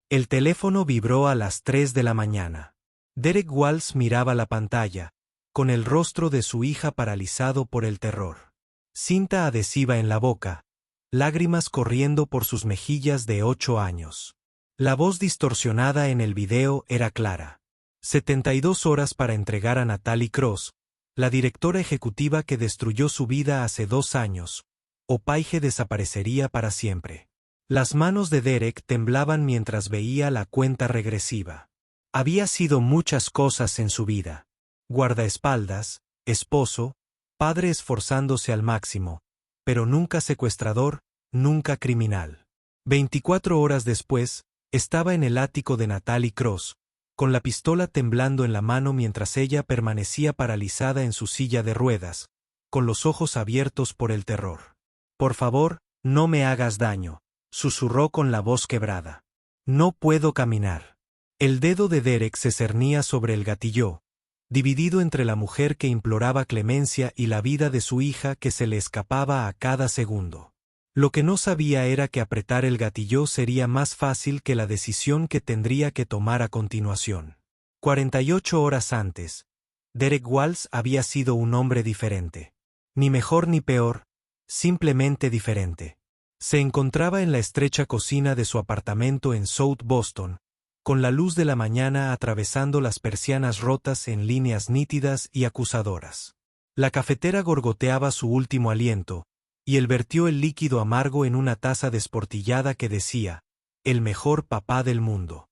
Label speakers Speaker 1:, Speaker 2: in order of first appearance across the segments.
Speaker 1: El teléfono vibró a las 3 de la mañana. Derek Walls miraba la pantalla, con el rostro de su hija paralizado por el terror. Cinta adhesiva en la boca, lágrimas corriendo por sus mejillas de 8 años. La voz distorsionada en el video era clara. 72 horas para entregar a Natalie Cross, la directora ejecutiva que destruyó su vida hace 2 años, o Paige desaparecería para siempre. Las manos de Derek temblaban mientras veía la cuenta regresiva. Había sido muchas cosas en su vida. Guardaespaldas, esposo, padre esforzándose al máximo, pero nunca secuestrador, nunca criminal. 24 horas después, estaba en el ático de Natalie Cross, con la pistola temblando en la mano mientras ella permanecía paralizada en su silla de ruedas, con los ojos abiertos por el terror. «Por favor, no me hagas daño», susurró con la voz quebrada. «No puedo caminar». El dedo de Derek se cernía sobre el gatillo, dividido entre la mujer que imploraba clemencia y la vida de su hija que se le escapaba a cada segundo. Lo que no sabía era que apretar el gatillo sería más fácil que la decisión que tendría que tomar a continuación. 48 horas antes, Derek Walls había sido un hombre diferente. Ni mejor ni peor, simplemente diferente. Se encontraba en la estrecha cocina de su apartamento en South Boston, con la luz de la mañana atravesando las persianas rotas en líneas nítidas y acusadoras. La cafetera gorgoteaba su último aliento, y él vertió el líquido amargo en una taza desportillada que decía, «El mejor papá del mundo».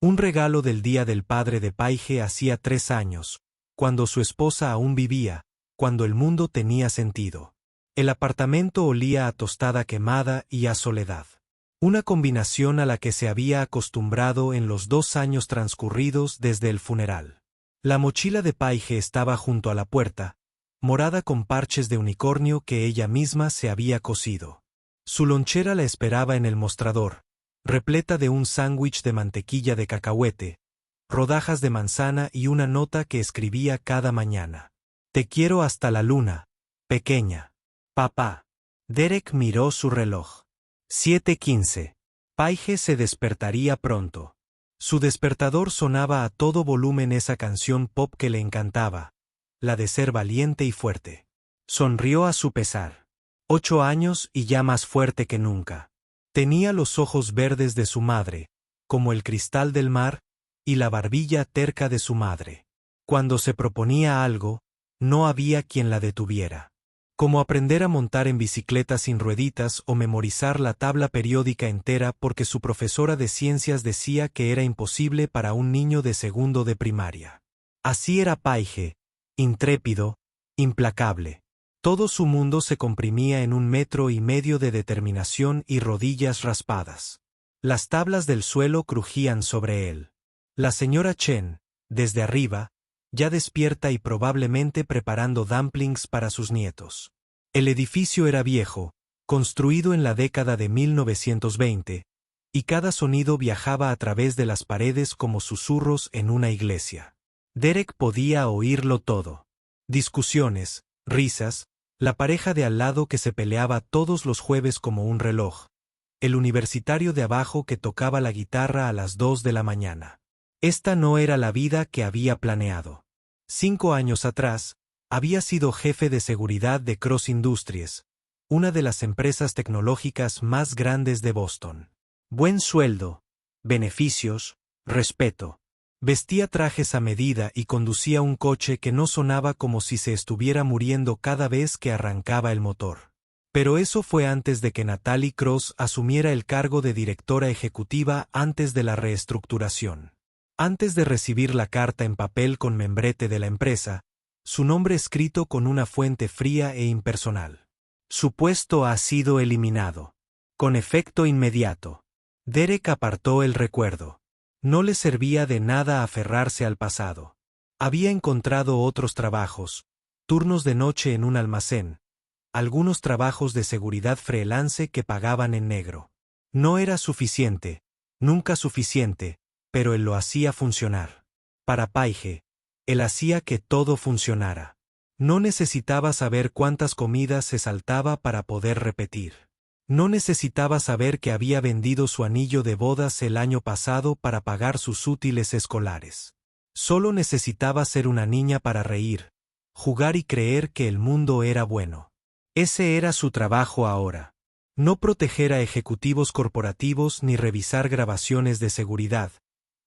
Speaker 1: Un regalo del Día del Padre de Paige hacía 3 años, cuando su esposa aún vivía, cuando el mundo tenía sentido. El apartamento olía a tostada quemada y a soledad. Una combinación a la que se había acostumbrado en los 2 años transcurridos desde el funeral. La mochila de Paige estaba junto a la puerta, morada con parches de unicornio que ella misma se había cosido. Su lonchera la esperaba en el mostrador, repleta de un sándwich de mantequilla de cacahuete, rodajas de manzana y una nota que escribía cada mañana. «Te quiero hasta la luna, pequeña. Papá». Derek miró su reloj. 7:15. Paige se despertaría pronto. Su despertador sonaba a todo volumen esa canción pop que le encantaba, la de ser valiente y fuerte. Sonrió a su pesar. 8 años y ya más fuerte que nunca. Tenía los ojos verdes de su madre, como el cristal del mar, y la barbilla terca de su madre. Cuando se proponía algo, no había quien la detuviera. Como aprender a montar en bicicleta sin rueditas o memorizar la tabla periódica entera porque su profesora de ciencias decía que era imposible para un niño de segundo de primaria. Así era Paige, intrépido, implacable. Todo su mundo se comprimía en 1,5 metros de determinación y rodillas raspadas. Las tablas del suelo crujían sobre él. La señora Chen, desde arriba, ya despierta y probablemente preparando dumplings para sus nietos. El edificio era viejo, construido en la década de 1920, y cada sonido viajaba a través de las paredes como susurros en una iglesia. Derek podía oírlo todo. Discusiones, risas, la pareja de al lado que se peleaba todos los jueves como un reloj, el universitario de abajo que tocaba la guitarra a las 2 de la mañana. Esta no era la vida que había planeado. 5 años atrás, había sido jefe de seguridad de Cross Industries, una de las empresas tecnológicas más grandes de Boston. Buen sueldo, beneficios, respeto. Vestía trajes a medida y conducía un coche que no sonaba como si se estuviera muriendo cada vez que arrancaba el motor. Pero eso fue antes de que Natalie Cross asumiera el cargo de directora ejecutiva antes de la reestructuración. Antes de recibir la carta en papel con membrete de la empresa, su nombre escrito con una fuente fría e impersonal. Su puesto ha sido eliminado. Con efecto inmediato. Derek apartó el recuerdo. No le servía de nada aferrarse al pasado. Había encontrado otros trabajos, turnos de noche en un almacén, algunos trabajos de seguridad freelance que pagaban en negro. No era suficiente, nunca suficiente, pero él lo hacía funcionar. Para Paige, él hacía que todo funcionara. No necesitaba saber cuántas comidas se saltaba para poder repetir. No necesitaba saber que había vendido su anillo de bodas el año pasado para pagar sus útiles escolares. Solo necesitaba ser una niña para reír, jugar y creer que el mundo era bueno. Ese era su trabajo ahora. No proteger a ejecutivos corporativos ni revisar grabaciones de seguridad,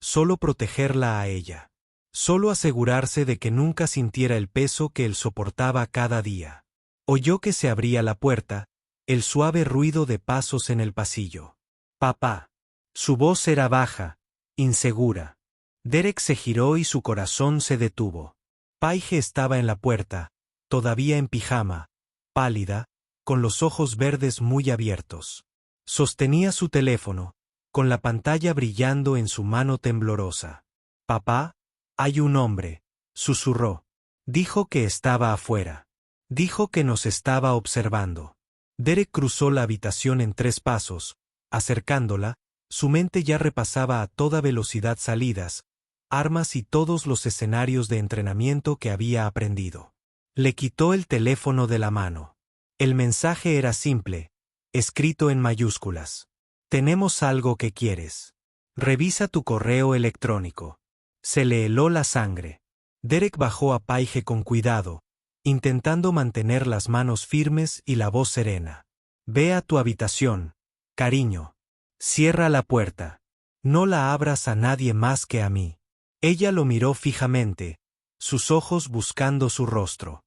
Speaker 1: solo protegerla a ella. Solo asegurarse de que nunca sintiera el peso que él soportaba cada día. Oyó que se abría la puerta, el suave ruido de pasos en el pasillo. «Papá». Su voz era baja, insegura. Derek se giró y su corazón se detuvo. Paige estaba en la puerta, todavía en pijama, pálida, con los ojos verdes muy abiertos. Sostenía su teléfono, con la pantalla brillando en su mano temblorosa. «Papá, hay un hombre», susurró. Dijo que estaba afuera. Dijo que nos estaba observando. Derek cruzó la habitación en 3 pasos. Acercándola, su mente ya repasaba a toda velocidad salidas, armas y todos los escenarios de entrenamiento que había aprendido. Le quitó el teléfono de la mano. El mensaje era simple, escrito en mayúsculas. «Tenemos algo que quieres. Revisa tu correo electrónico». Se le heló la sangre. Derek bajó a Paige con cuidado, intentando mantener las manos firmes y la voz serena. «Ve a tu habitación, cariño. Cierra la puerta. No la abras a nadie más que a mí». Ella lo miró fijamente, sus ojos buscando su rostro.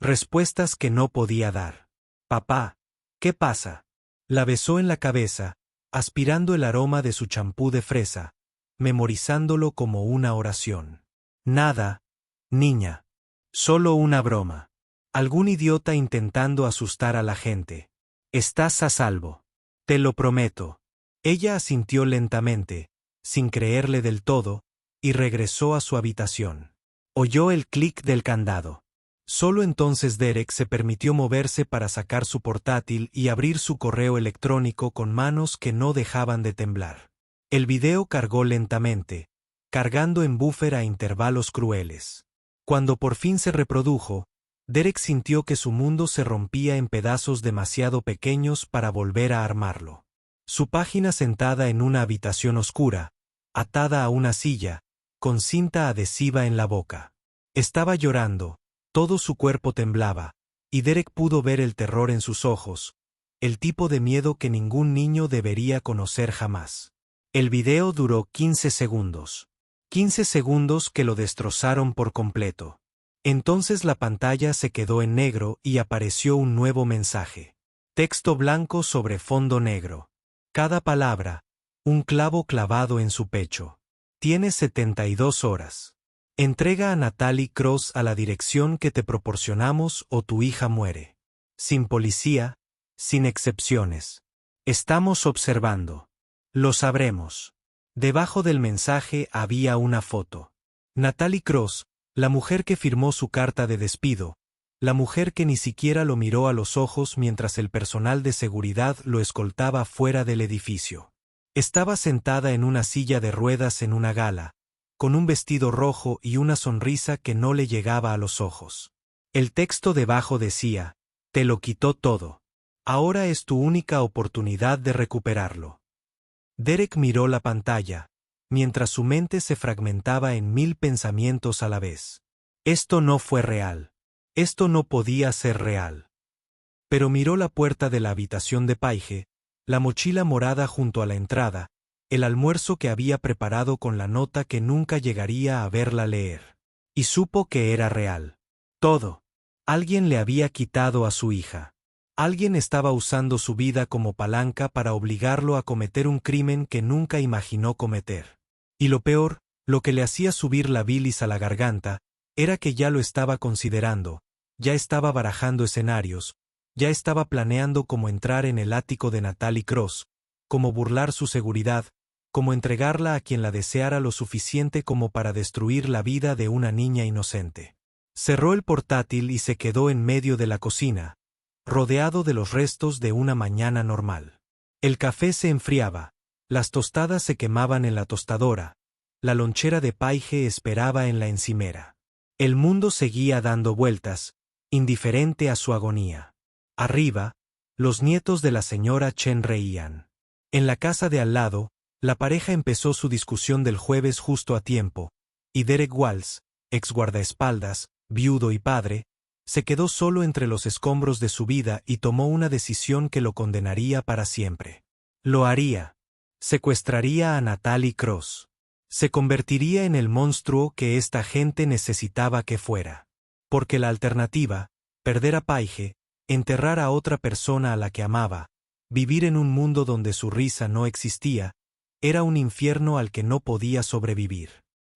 Speaker 1: Respuestas que no podía dar. «Papá, ¿qué pasa?». La besó en la cabeza, aspirando el aroma de su champú de fresa, memorizándolo como una oración. «Nada, niña. Solo una broma. Algún idiota intentando asustar a la gente. Estás a salvo. Te lo prometo». Ella asintió lentamente, sin creerle del todo, y regresó a su habitación. Oyó el clic del candado. Solo entonces Derek se permitió moverse para sacar su portátil y abrir su correo electrónico con manos que no dejaban de temblar. El video cargó lentamente, cargando en buffer a intervalos crueles. Cuando por fin se reprodujo, Derek sintió que su mundo se rompía en pedazos demasiado pequeños para volver a armarlo. Su página sentada en una habitación oscura, atada a una silla, con cinta adhesiva en la boca. Estaba llorando, todo su cuerpo temblaba, y Derek pudo ver el terror en sus ojos, el tipo de miedo que ningún niño debería conocer jamás. El video duró 15 segundos. 15 segundos que lo destrozaron por completo. Entonces la pantalla se quedó en negro y apareció un nuevo mensaje. Texto blanco sobre fondo negro. Cada palabra, un clavo clavado en su pecho. Tienes 72 horas. Entrega a Natalie Cross a la dirección que te proporcionamos o tu hija muere. Sin policía, sin excepciones. Estamos observando. Lo sabremos. Debajo del mensaje había una foto. Natalie Cross, la mujer que firmó su carta de despido, la mujer que ni siquiera lo miró a los ojos mientras el personal de seguridad lo escoltaba fuera del edificio. Estaba sentada en una silla de ruedas en una gala, con un vestido rojo y una sonrisa que no le llegaba a los ojos. El texto debajo decía: «Te lo quitó todo. Ahora es tu única oportunidad de recuperarlo». Derek miró la pantalla, mientras su mente se fragmentaba en 1000 pensamientos a la vez. Esto no fue real. Esto no podía ser real. Pero miró la puerta de la habitación de Paige, la mochila morada junto a la entrada, el almuerzo que había preparado con la nota que nunca llegaría a verla leer. Y supo que era real. Todo. Alguien le había quitado a su hija. Alguien estaba usando su vida como palanca para obligarlo a cometer un crimen que nunca imaginó cometer. Y lo peor, lo que le hacía subir la bilis a la garganta, era que ya lo estaba considerando, ya estaba barajando escenarios, ya estaba planeando cómo entrar en el ático de Natalie Cross, cómo burlar su seguridad, cómo entregarla a quien la deseara lo suficiente como para destruir la vida de una niña inocente. Cerró el portátil y se quedó en medio de la cocina, rodeado de los restos de una mañana normal. El café se enfriaba, las tostadas se quemaban en la tostadora, la lonchera de Paige esperaba en la encimera. El mundo seguía dando vueltas, indiferente a su agonía. Arriba, Los nietos de la señora Chen reían. En la casa de al lado, la pareja empezó su discusión del jueves justo a tiempo, y Derek Walls, ex guardaespaldas, viudo y padre, se quedó solo entre los escombros de su vida y tomó una decisión que lo condenaría para siempre. Lo haría. Secuestraría a Natalie Cross. Se convertiría en el monstruo que esta gente necesitaba que fuera. Porque la alternativa, perder a Paige, enterrar a otra persona a la que amaba, vivir en un mundo donde su risa no existía, era un infierno al que no podía sobrevivir.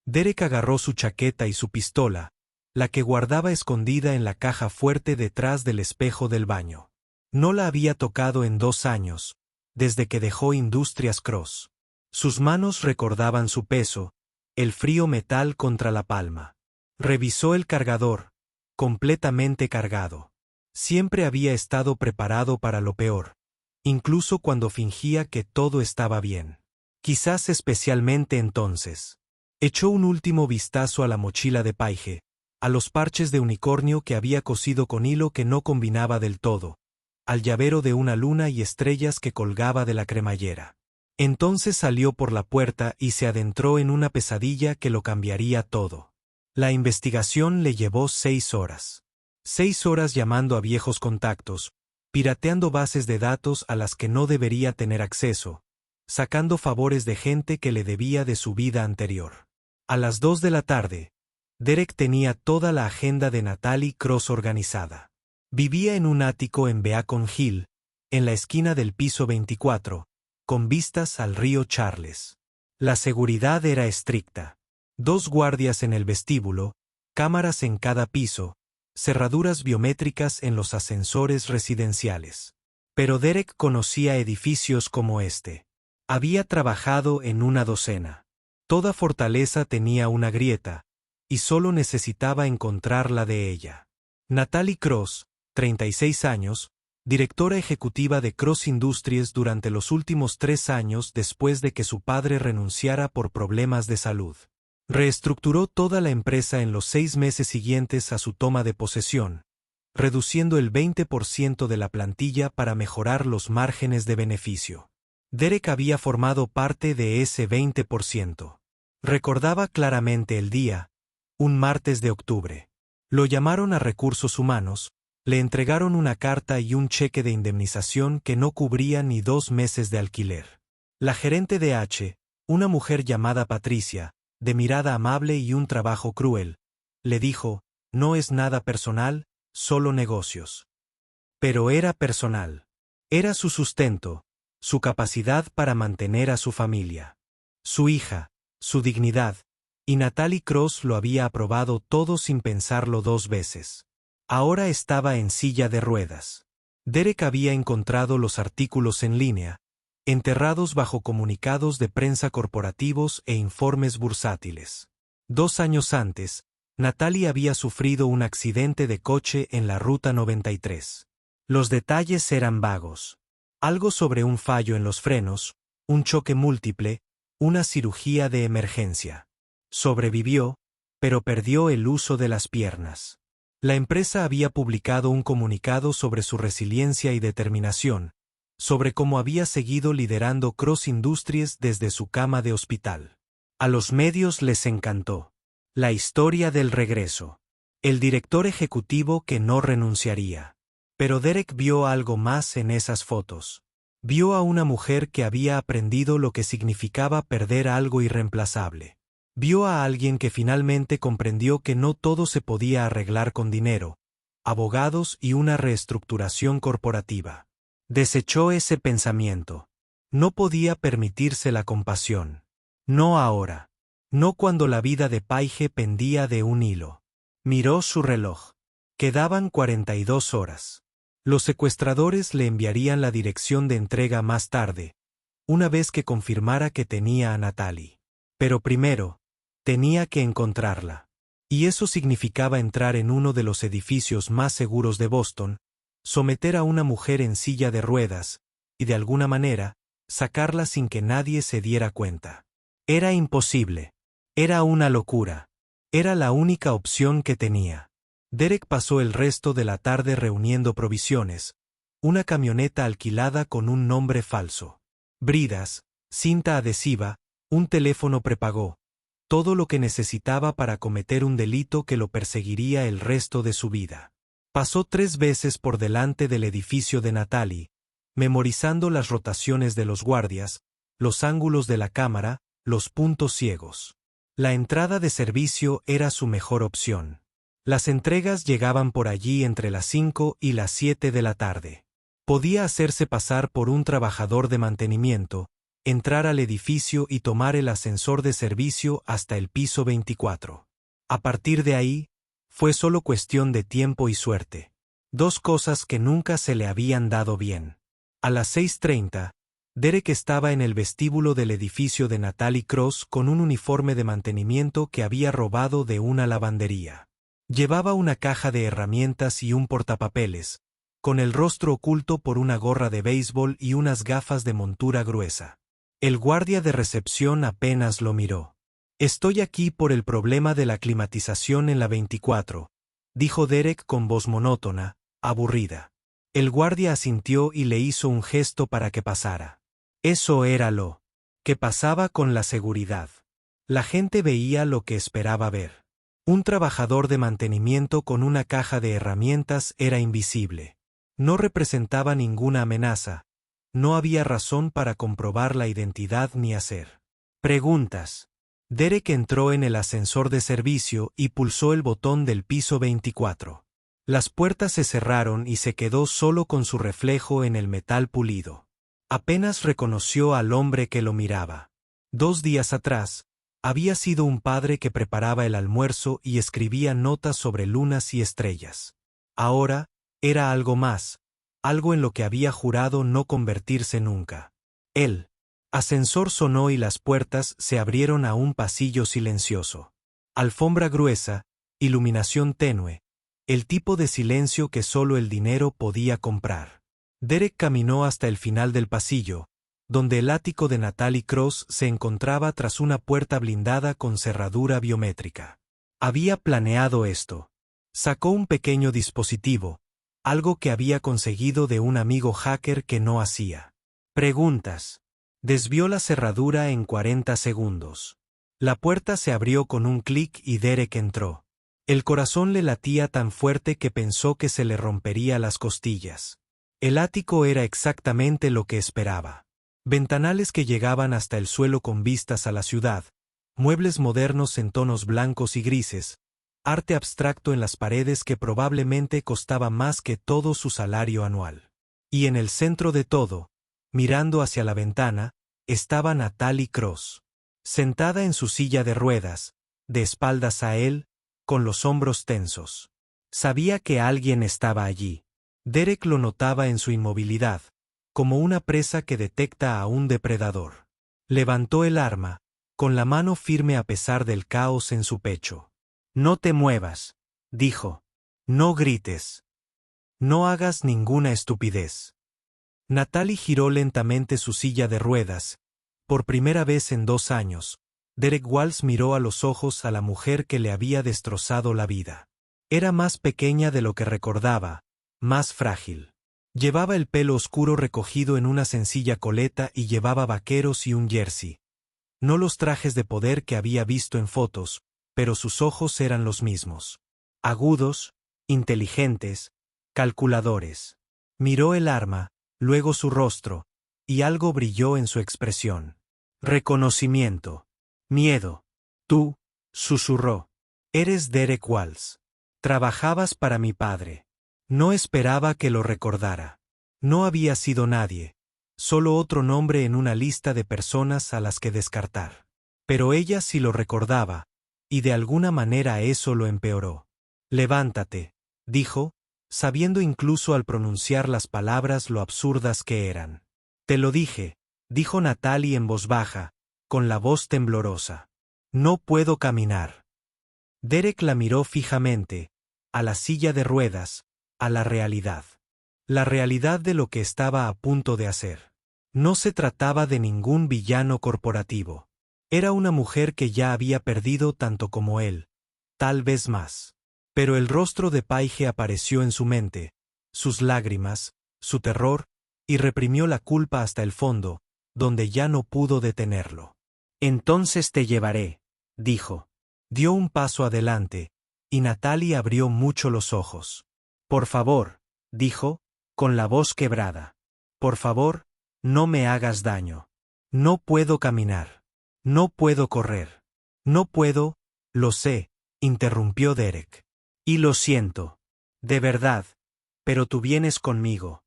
Speaker 1: Derek agarró su chaqueta y su pistola, la que guardaba escondida en la caja fuerte detrás del espejo del baño. No la había tocado en 2 años, desde que dejó Industrias Cross. Sus manos recordaban su peso, el frío metal contra la palma. Revisó el cargador, completamente cargado. Siempre había estado preparado para lo peor, incluso cuando fingía que todo estaba bien. Quizás especialmente entonces. Echó un último vistazo a la mochila de Paige, a los parches de unicornio que había cosido con hilo que no combinaba del todo, al llavero de una luna y estrellas que colgaba de la cremallera. Entonces salió por la puerta y se adentró en una pesadilla que lo cambiaría todo. La investigación le llevó 6 horas. 6 horas llamando a viejos contactos, pirateando bases de datos a las que no debería tener acceso, sacando favores de gente que le debía de su vida anterior. A las 2 de la tarde, Derek tenía toda la agenda de Natalie Cross organizada. Vivía en un ático en Beacon Hill, en la esquina del piso 24, con vistas al río Charles. La seguridad era estricta. 2 guardias en el vestíbulo, cámaras en cada piso, cerraduras biométricas en los ascensores residenciales. Pero Derek conocía edificios como este. Había trabajado en una docena. Toda fortaleza tenía una grieta, y solo necesitaba encontrar la de ella. Natalie Cross, 36 años, directora ejecutiva de Cross Industries durante los últimos 3 años después de que su padre renunciara por problemas de salud. Reestructuró toda la empresa en los 6 meses siguientes a su toma de posesión, reduciendo el 20% de la plantilla para mejorar los márgenes de beneficio. Derek había formado parte de ese 20%. Recordaba claramente el día, un martes de octubre. Lo llamaron a Recursos Humanos, le entregaron una carta y un cheque de indemnización que no cubría ni 2 meses de alquiler. La gerente de H, una mujer llamada Patricia, de mirada amable y un trabajo cruel, le dijo, no es nada personal, solo negocios. Pero era personal. Era su sustento, su capacidad para mantener a su familia. Su hija, su dignidad, y Natalie Cross lo había aprobado todo sin pensarlo 2 veces. Ahora estaba en silla de ruedas. Derek había encontrado los artículos en línea, enterrados bajo comunicados de prensa corporativos e informes bursátiles. 2 años antes, Natalie había sufrido un accidente de coche en la Ruta 93. Los detalles eran vagos. Algo sobre un fallo en los frenos, un choque múltiple, una cirugía de emergencia. Sobrevivió, pero perdió el uso de las piernas. La empresa había publicado un comunicado sobre su resiliencia y determinación, sobre cómo había seguido liderando Cross Industries desde su cama de hospital. A los medios les encantó. La historia del regreso. El director ejecutivo que no renunciaría. Pero Derek vio algo más en esas fotos. Vio a una mujer que había aprendido lo que significaba perder algo irreemplazable. Vio a alguien que finalmente comprendió que no todo se podía arreglar con dinero, abogados y una reestructuración corporativa. Desechó ese pensamiento. No podía permitirse la compasión. No ahora. No cuando la vida de Paige pendía de un hilo. Miró su reloj. Quedaban 42 horas. Los secuestradores le enviarían la dirección de entrega más tarde, una vez que confirmara que tenía a Natalie. Pero primero, tenía que encontrarla. Y eso significaba entrar en uno de los edificios más seguros de Boston, someter a una mujer en silla de ruedas, y de alguna manera, sacarla sin que nadie se diera cuenta. Era imposible. Era una locura. Era la única opción que tenía. Derek pasó el resto de la tarde reuniendo provisiones, una camioneta alquilada con un nombre falso. Bridas, cinta adhesiva, un teléfono prepago. Todo lo que necesitaba para cometer un delito que lo perseguiría el resto de su vida. Pasó 3 veces por delante del edificio de Natalie, memorizando las rotaciones de los guardias, los ángulos de la cámara, los puntos ciegos. La entrada de servicio era su mejor opción. Las entregas llegaban por allí entre las 5 y las 7 de la tarde. Podía hacerse pasar por un trabajador de mantenimiento, entrar al edificio y tomar el ascensor de servicio hasta el piso 24. A partir de ahí, fue solo cuestión de tiempo y suerte. 2 cosas que nunca se le habían dado bien. A las 6:30, Derek estaba en el vestíbulo del edificio de Natalie Cross con un uniforme de mantenimiento que había robado de una lavandería. Llevaba una caja de herramientas y un portapapeles, con el rostro oculto por una gorra de béisbol y unas gafas de montura gruesa. El guardia de recepción apenas lo miró. «Estoy aquí por el problema de la climatización en la 24», dijo Derek con voz monótona, aburrida. El guardia asintió y le hizo un gesto para que pasara. Eso era lo que pasaba con la seguridad. La gente veía lo que esperaba ver. Un trabajador de mantenimiento con una caja de herramientas era invisible. No representaba ninguna amenaza. No había razón para comprobar la identidad ni hacer preguntas. Derek entró en el ascensor de servicio y pulsó el botón del piso 24. Las puertas se cerraron y se quedó solo con su reflejo en el metal pulido. Apenas reconoció al hombre que lo miraba. 2 días atrás, había sido un padre que preparaba el almuerzo y escribía notas sobre lunas y estrellas. Ahora, era algo más, algo en lo que había jurado no convertirse nunca. El ascensor sonó y las puertas se abrieron a un pasillo silencioso. Alfombra gruesa, iluminación tenue, el tipo de silencio que solo el dinero podía comprar. Derek caminó hasta el final del pasillo, donde el ático de Natalie Cross se encontraba tras una puerta blindada con cerradura biométrica. Había planeado esto. Sacó un pequeño dispositivo, algo que había conseguido de un amigo hacker que no hacía preguntas. Desvió la cerradura en 40 segundos. La puerta se abrió con un clic y Derek entró. El corazón le latía tan fuerte que pensó que se le rompería las costillas. El ático era exactamente lo que esperaba. Ventanales que llegaban hasta el suelo con vistas a la ciudad, muebles modernos en tonos blancos y grises, arte abstracto en las paredes que probablemente costaba más que todo su salario anual. Y en el centro de todo, mirando hacia la ventana, estaba Natalie Cross, sentada en su silla de ruedas, de espaldas a él, con los hombros tensos. Sabía que alguien estaba allí. Derek lo notaba en su inmovilidad, como una presa que detecta a un depredador. Levantó el arma, con la mano firme a pesar del caos en su pecho. «No te muevas», dijo. «No grites. No hagas ninguna estupidez». Natalie giró lentamente su silla de ruedas. Por primera vez en 2 años, Derek Walls miró a los ojos a la mujer que le había destrozado la vida. Era más pequeña de lo que recordaba, más frágil. Llevaba el pelo oscuro recogido en una sencilla coleta y llevaba vaqueros y un jersey. No los trajes de poder que había visto en fotos, pero sus ojos eran los mismos. Agudos, inteligentes, calculadores. Miró el arma, luego su rostro, y algo brilló en su expresión. Reconocimiento. Miedo. «Tú», susurró. «Eres Derek Walls. Trabajabas para mi padre». No esperaba que lo recordara. No había sido nadie, solo otro nombre en una lista de personas a las que descartar. Pero ella sí lo recordaba, y de alguna manera eso lo empeoró. «Levántate», dijo, sabiendo incluso al pronunciar las palabras lo absurdas que eran. «Te lo dije», dijo Natalie en voz baja, con la voz temblorosa. «No puedo caminar». Derek la miró fijamente, a la silla de ruedas, a la realidad. La realidad de lo que estaba a punto de hacer. No se trataba de ningún villano corporativo. Era una mujer que ya había perdido tanto como él, tal vez más. Pero el rostro de Paige apareció en su mente, sus lágrimas, su terror, y reprimió la culpa hasta el fondo, donde ya no pudo detenerlo. «Entonces te llevaré», dijo. Dio un paso adelante, y Natalie abrió mucho los ojos. «Por favor», dijo, con la voz quebrada. «Por favor, no me hagas daño. No puedo caminar. No puedo correr. No puedo». «Lo sé», interrumpió Derek. «Y lo siento. De verdad. Pero tú vienes conmigo».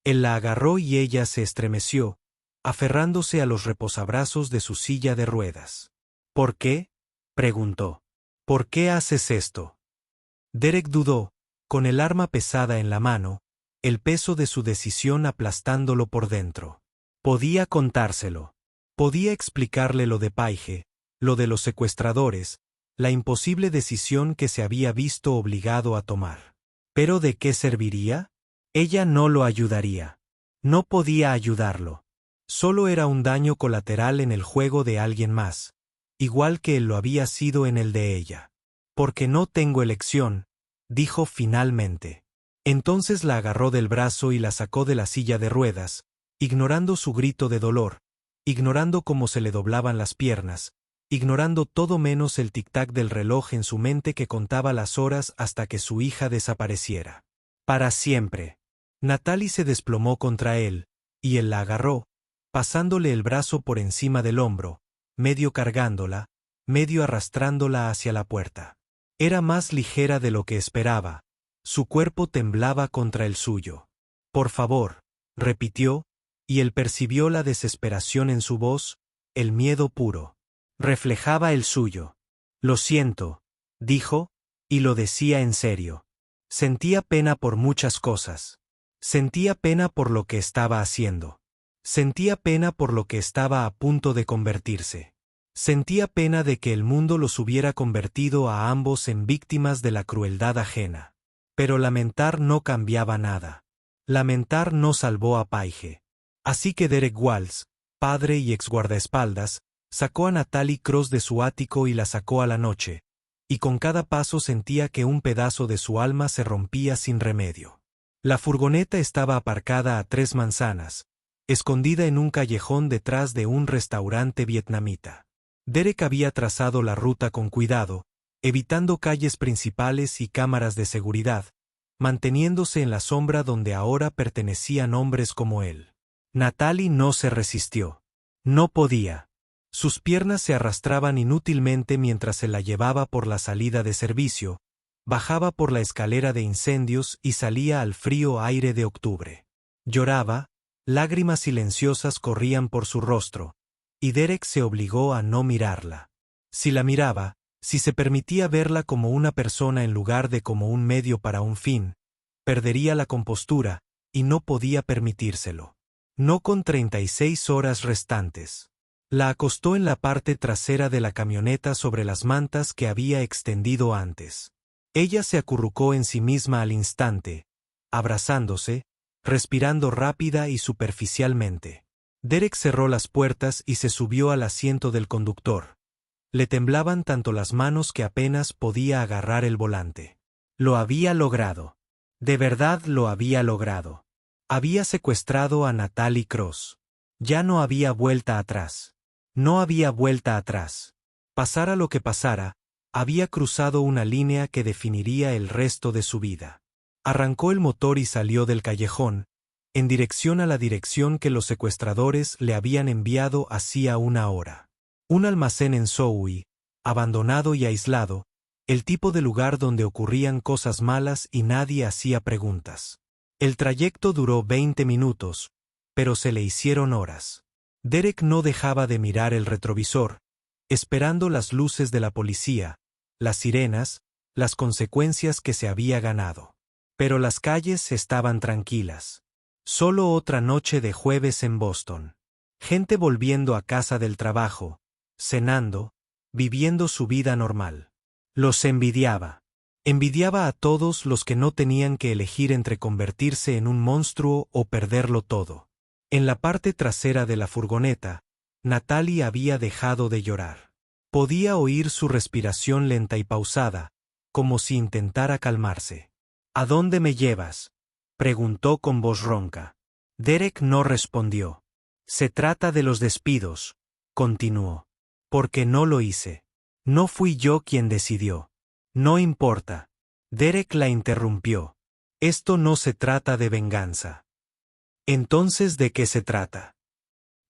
Speaker 1: Él la agarró y ella se estremeció, aferrándose a los reposabrazos de su silla de ruedas. «¿Por qué?», preguntó. «¿Por qué haces esto?». Derek dudó, con el arma pesada en la mano, el peso de su decisión aplastándolo por dentro. Podía contárselo. Podía explicarle lo de Paige, lo de los secuestradores, la imposible decisión que se había visto obligado a tomar. ¿Pero de qué serviría? Ella no lo ayudaría. No podía ayudarlo. Solo era un daño colateral en el juego de alguien más, igual que él lo había sido en el de ella. «Porque no tengo elección», dijo finalmente. Entonces la agarró del brazo y la sacó de la silla de ruedas, ignorando su grito de dolor, ignorando cómo se le doblaban las piernas, ignorando todo menos el tic-tac del reloj en su mente que contaba las horas hasta que su hija desapareciera. Para siempre. Natalie se desplomó contra él, y él la agarró, pasándole el brazo por encima del hombro, medio cargándola, medio arrastrándola hacia la puerta. Era más ligera de lo que esperaba. Su cuerpo temblaba contra el suyo. «Por favor», repitió, y él percibió la desesperación en su voz, el miedo puro. Reflejaba el suyo. «Lo siento», dijo, y lo decía en serio. Sentía pena por muchas cosas. Sentía pena por lo que estaba haciendo. Sentía pena por lo que estaba a punto de convertirse. Sentía pena de que el mundo los hubiera convertido a ambos en víctimas de la crueldad ajena. Pero lamentar no cambiaba nada. Lamentar no salvó a Paige. Así que Derek Walls, padre y exguardaespaldas, sacó a Natalie Cross de su ático y la sacó a la noche, y con cada paso sentía que un pedazo de su alma se rompía sin remedio. La furgoneta estaba aparcada a 3 manzanas, escondida en un callejón detrás de un restaurante vietnamita. Derek había trazado la ruta con cuidado, evitando calles principales y cámaras de seguridad, manteniéndose en la sombra donde ahora pertenecían hombres como él. Natalie no se resistió. No podía. Sus piernas se arrastraban inútilmente mientras se la llevaba por la salida de servicio, bajaba por la escalera de incendios y salía al frío aire de octubre. Lloraba, lágrimas silenciosas corrían por su rostro, y Derek se obligó a no mirarla. Si la miraba, si se permitía verla como una persona en lugar de como un medio para un fin, perdería la compostura, y no podía permitírselo. No con 36 horas restantes. La acostó en la parte trasera de la camioneta sobre las mantas que había extendido antes. Ella se acurrucó en sí misma al instante, abrazándose, respirando rápida y superficialmente. Derek cerró las puertas y se subió al asiento del conductor. Le temblaban tanto las manos que apenas podía agarrar el volante. Lo había logrado. De verdad lo había logrado. Había secuestrado a Natalie Cross. Ya no había vuelta atrás. No había vuelta atrás. Pasara lo que pasara, había cruzado una línea que definiría el resto de su vida. Arrancó el motor y salió del callejón, en dirección a la dirección que los secuestradores le habían enviado hacía una hora. Un almacén en Sohui, abandonado y aislado, el tipo de lugar donde ocurrían cosas malas y nadie hacía preguntas. El trayecto duró 20 minutos, pero se le hicieron horas. Derek no dejaba de mirar el retrovisor, esperando las luces de la policía, las sirenas, las consecuencias que se había ganado. Pero las calles estaban tranquilas. Solo otra noche de jueves en Boston. Gente volviendo a casa del trabajo, cenando, viviendo su vida normal. Los envidiaba. Envidiaba a todos los que no tenían que elegir entre convertirse en un monstruo o perderlo todo. En la parte trasera de la furgoneta, Natalie había dejado de llorar. Podía oír su respiración lenta y pausada, como si intentara calmarse. «¿A dónde me llevas?», preguntó con voz ronca. Derek no respondió. Se trata de los despidos, continuó. Porque no lo hice. No fui yo quien decidió. No importa. Derek la interrumpió. Esto no se trata de venganza. Entonces, ¿de qué se trata?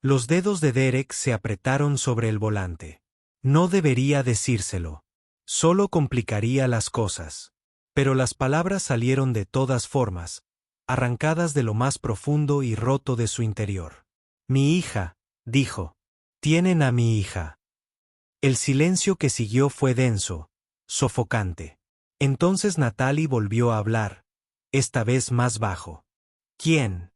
Speaker 1: Los dedos de Derek se apretaron sobre el volante. No debería decírselo. Solo complicaría las cosas. Pero las palabras salieron de todas formas, arrancadas de lo más profundo y roto de su interior. Mi hija, dijo. Tienen a mi hija. El silencio que siguió fue denso, sofocante. Entonces Natalie volvió a hablar, esta vez más bajo. ¿Quién?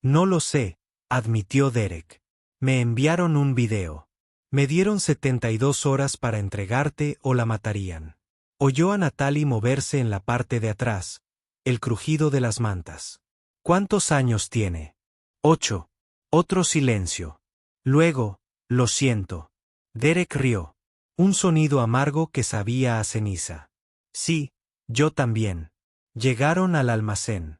Speaker 1: No lo sé, admitió Derek. Me enviaron un video. Me dieron 72 horas para entregarte o la matarían. Oyó a Natalie moverse en la parte de atrás, el crujido de las mantas. ¿Cuántos años tiene? 8. Otro silencio. Luego, lo siento. Derek rió. Un sonido amargo que sabía a ceniza. Sí, yo también. Llegaron al almacén.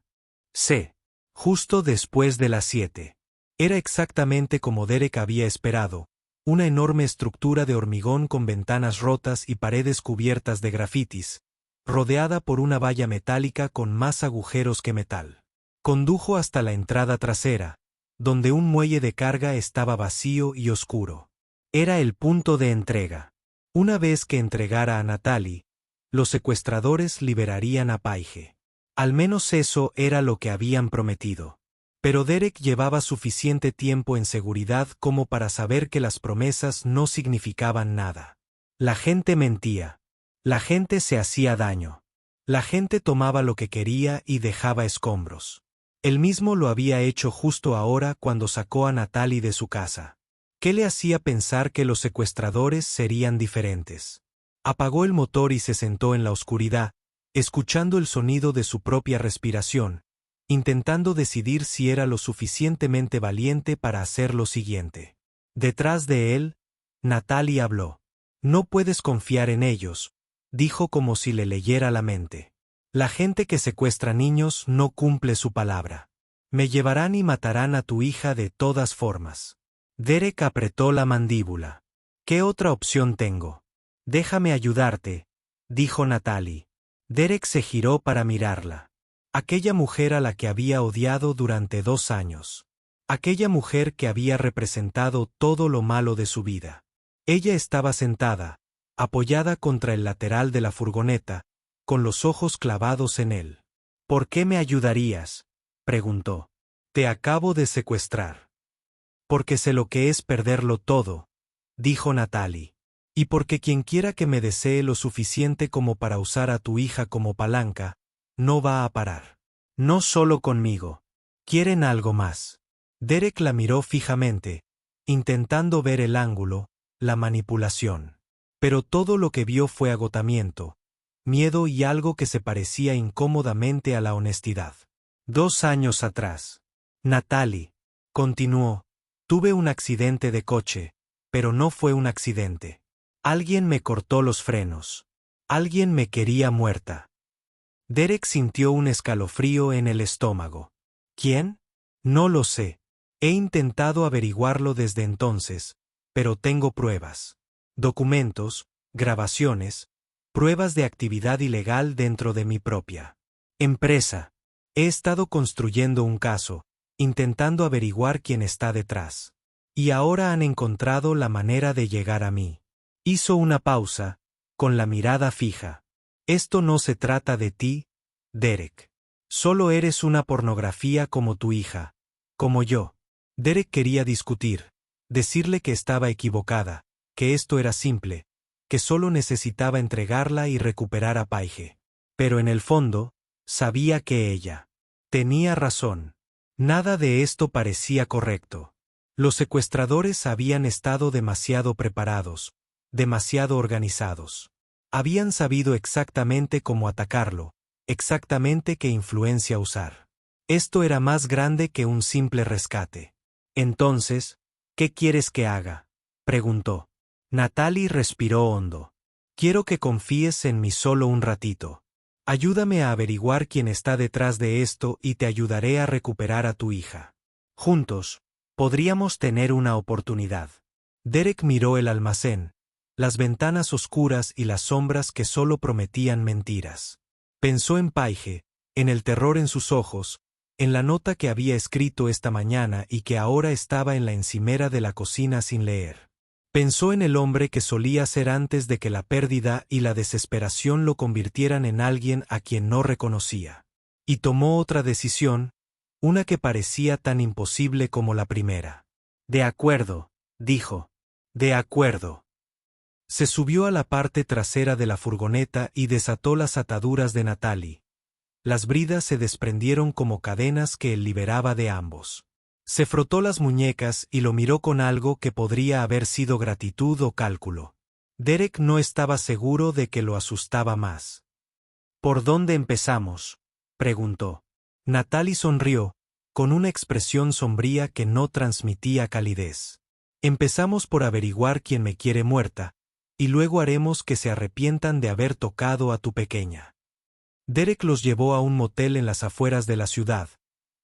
Speaker 1: Sí. Justo después de las 7. Era exactamente como Derek había esperado, una enorme estructura de hormigón con ventanas rotas y paredes cubiertas de grafitis, rodeada por una valla metálica con más agujeros que metal. Condujo hasta la entrada trasera, donde un muelle de carga estaba vacío y oscuro. Era el punto de entrega. Una vez que entregara a Natalie, los secuestradores liberarían a Paige. Al menos eso era lo que habían prometido. Pero Derek llevaba suficiente tiempo en seguridad como para saber que las promesas no significaban nada. La gente mentía. La gente se hacía daño. La gente tomaba lo que quería y dejaba escombros. Él mismo lo había hecho justo ahora cuando sacó a Natalie de su casa. ¿Qué le hacía pensar que los secuestradores serían diferentes? Apagó el motor y se sentó en la oscuridad, escuchando el sonido de su propia respiración, intentando decidir si era lo suficientemente valiente para hacer lo siguiente. Detrás de él, Natalie habló. No puedes confiar en ellos, dijo como si le leyera la mente. La gente que secuestra niños no cumple su palabra. Me llevarán y matarán a tu hija de todas formas. Derek apretó la mandíbula. ¿Qué otra opción tengo? Déjame ayudarte, dijo Natalie. Derek se giró para mirarla. Aquella mujer a la que había odiado durante 2 años. Aquella mujer que había representado todo lo malo de su vida. Ella estaba sentada, apoyada contra el lateral de la furgoneta, con los ojos clavados en él. ¿Por qué me ayudarías?, preguntó. Te acabo de secuestrar. Porque sé lo que es perderlo todo, dijo Natalie. Y porque quienquiera que me desee lo suficiente como para usar a tu hija como palanca, no va a parar. No solo conmigo. Quieren algo más. Derek la miró fijamente, intentando ver el ángulo, la manipulación. Pero todo lo que vio fue agotamiento, miedo y algo que se parecía incómodamente a la honestidad. 2 años atrás. Natalie, continuó, tuve un accidente de coche, pero no fue un accidente. Alguien me cortó los frenos. Alguien me quería muerta. Derek sintió un escalofrío en el estómago. ¿Quién? No lo sé. He intentado averiguarlo desde entonces, pero tengo pruebas. Documentos, grabaciones, pruebas de actividad ilegal dentro de mi propia empresa. He estado construyendo un caso, intentando averiguar quién está detrás. Y ahora han encontrado la manera de llegar a mí. Hizo una pausa, con la mirada fija. Esto no se trata de ti, Derek. Solo eres una pornografía como tu hija, como yo. Derek quería discutir, decirle que estaba equivocada, que esto era simple, que solo necesitaba entregarla y recuperar a Paige. Pero en el fondo, sabía que ella tenía razón. Nada de esto parecía correcto. Los secuestradores habían estado demasiado preparados, demasiado organizados. Habían sabido exactamente cómo atacarlo, exactamente qué influencia usar. Esto era más grande que un simple rescate. Entonces, ¿qué quieres que haga?, preguntó. Natalie respiró hondo. Quiero que confíes en mí solo un ratito. Ayúdame a averiguar quién está detrás de esto y te ayudaré a recuperar a tu hija. Juntos, podríamos tener una oportunidad. Derek miró el almacén, las ventanas oscuras y las sombras que solo prometían mentiras. Pensó en Paige, en el terror en sus ojos, en la nota que había escrito esta mañana y que ahora estaba en la encimera de la cocina sin leer. Pensó en el hombre que solía ser antes de que la pérdida y la desesperación lo convirtieran en alguien a quien no reconocía. Y tomó otra decisión, una que parecía tan imposible como la primera. De acuerdo, dijo. De acuerdo. Se subió a la parte trasera de la furgoneta y desató las ataduras de Natalie. Las bridas se desprendieron como cadenas que él liberaba de ambos. Se frotó las muñecas y lo miró con algo que podría haber sido gratitud o cálculo. Derek no estaba seguro de que lo asustaba más. ¿Por dónde empezamos?, preguntó. Natalie sonrió, con una expresión sombría que no transmitía calidez. Empezamos por averiguar quién me quiere muerta, y luego haremos que se arrepientan de haber tocado a tu pequeña. Derek los llevó a un motel en las afueras de la ciudad,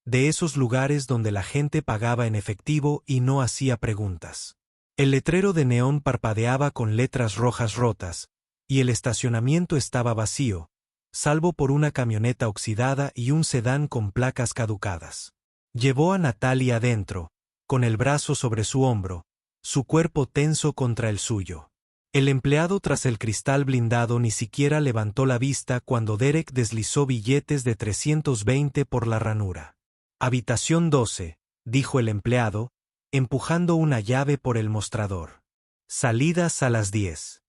Speaker 1: de esos lugares donde la gente pagaba en efectivo y no hacía preguntas. El letrero de neón parpadeaba con letras rojas rotas, y el estacionamiento estaba vacío, salvo por una camioneta oxidada y un sedán con placas caducadas. Llevó a Natalie adentro, con el brazo sobre su hombro, su cuerpo tenso contra el suyo. El empleado tras el cristal blindado ni siquiera levantó la vista cuando Derek deslizó billetes de 320 por la ranura. Habitación 12, dijo el empleado, empujando una llave por el mostrador. Salidas a las 10.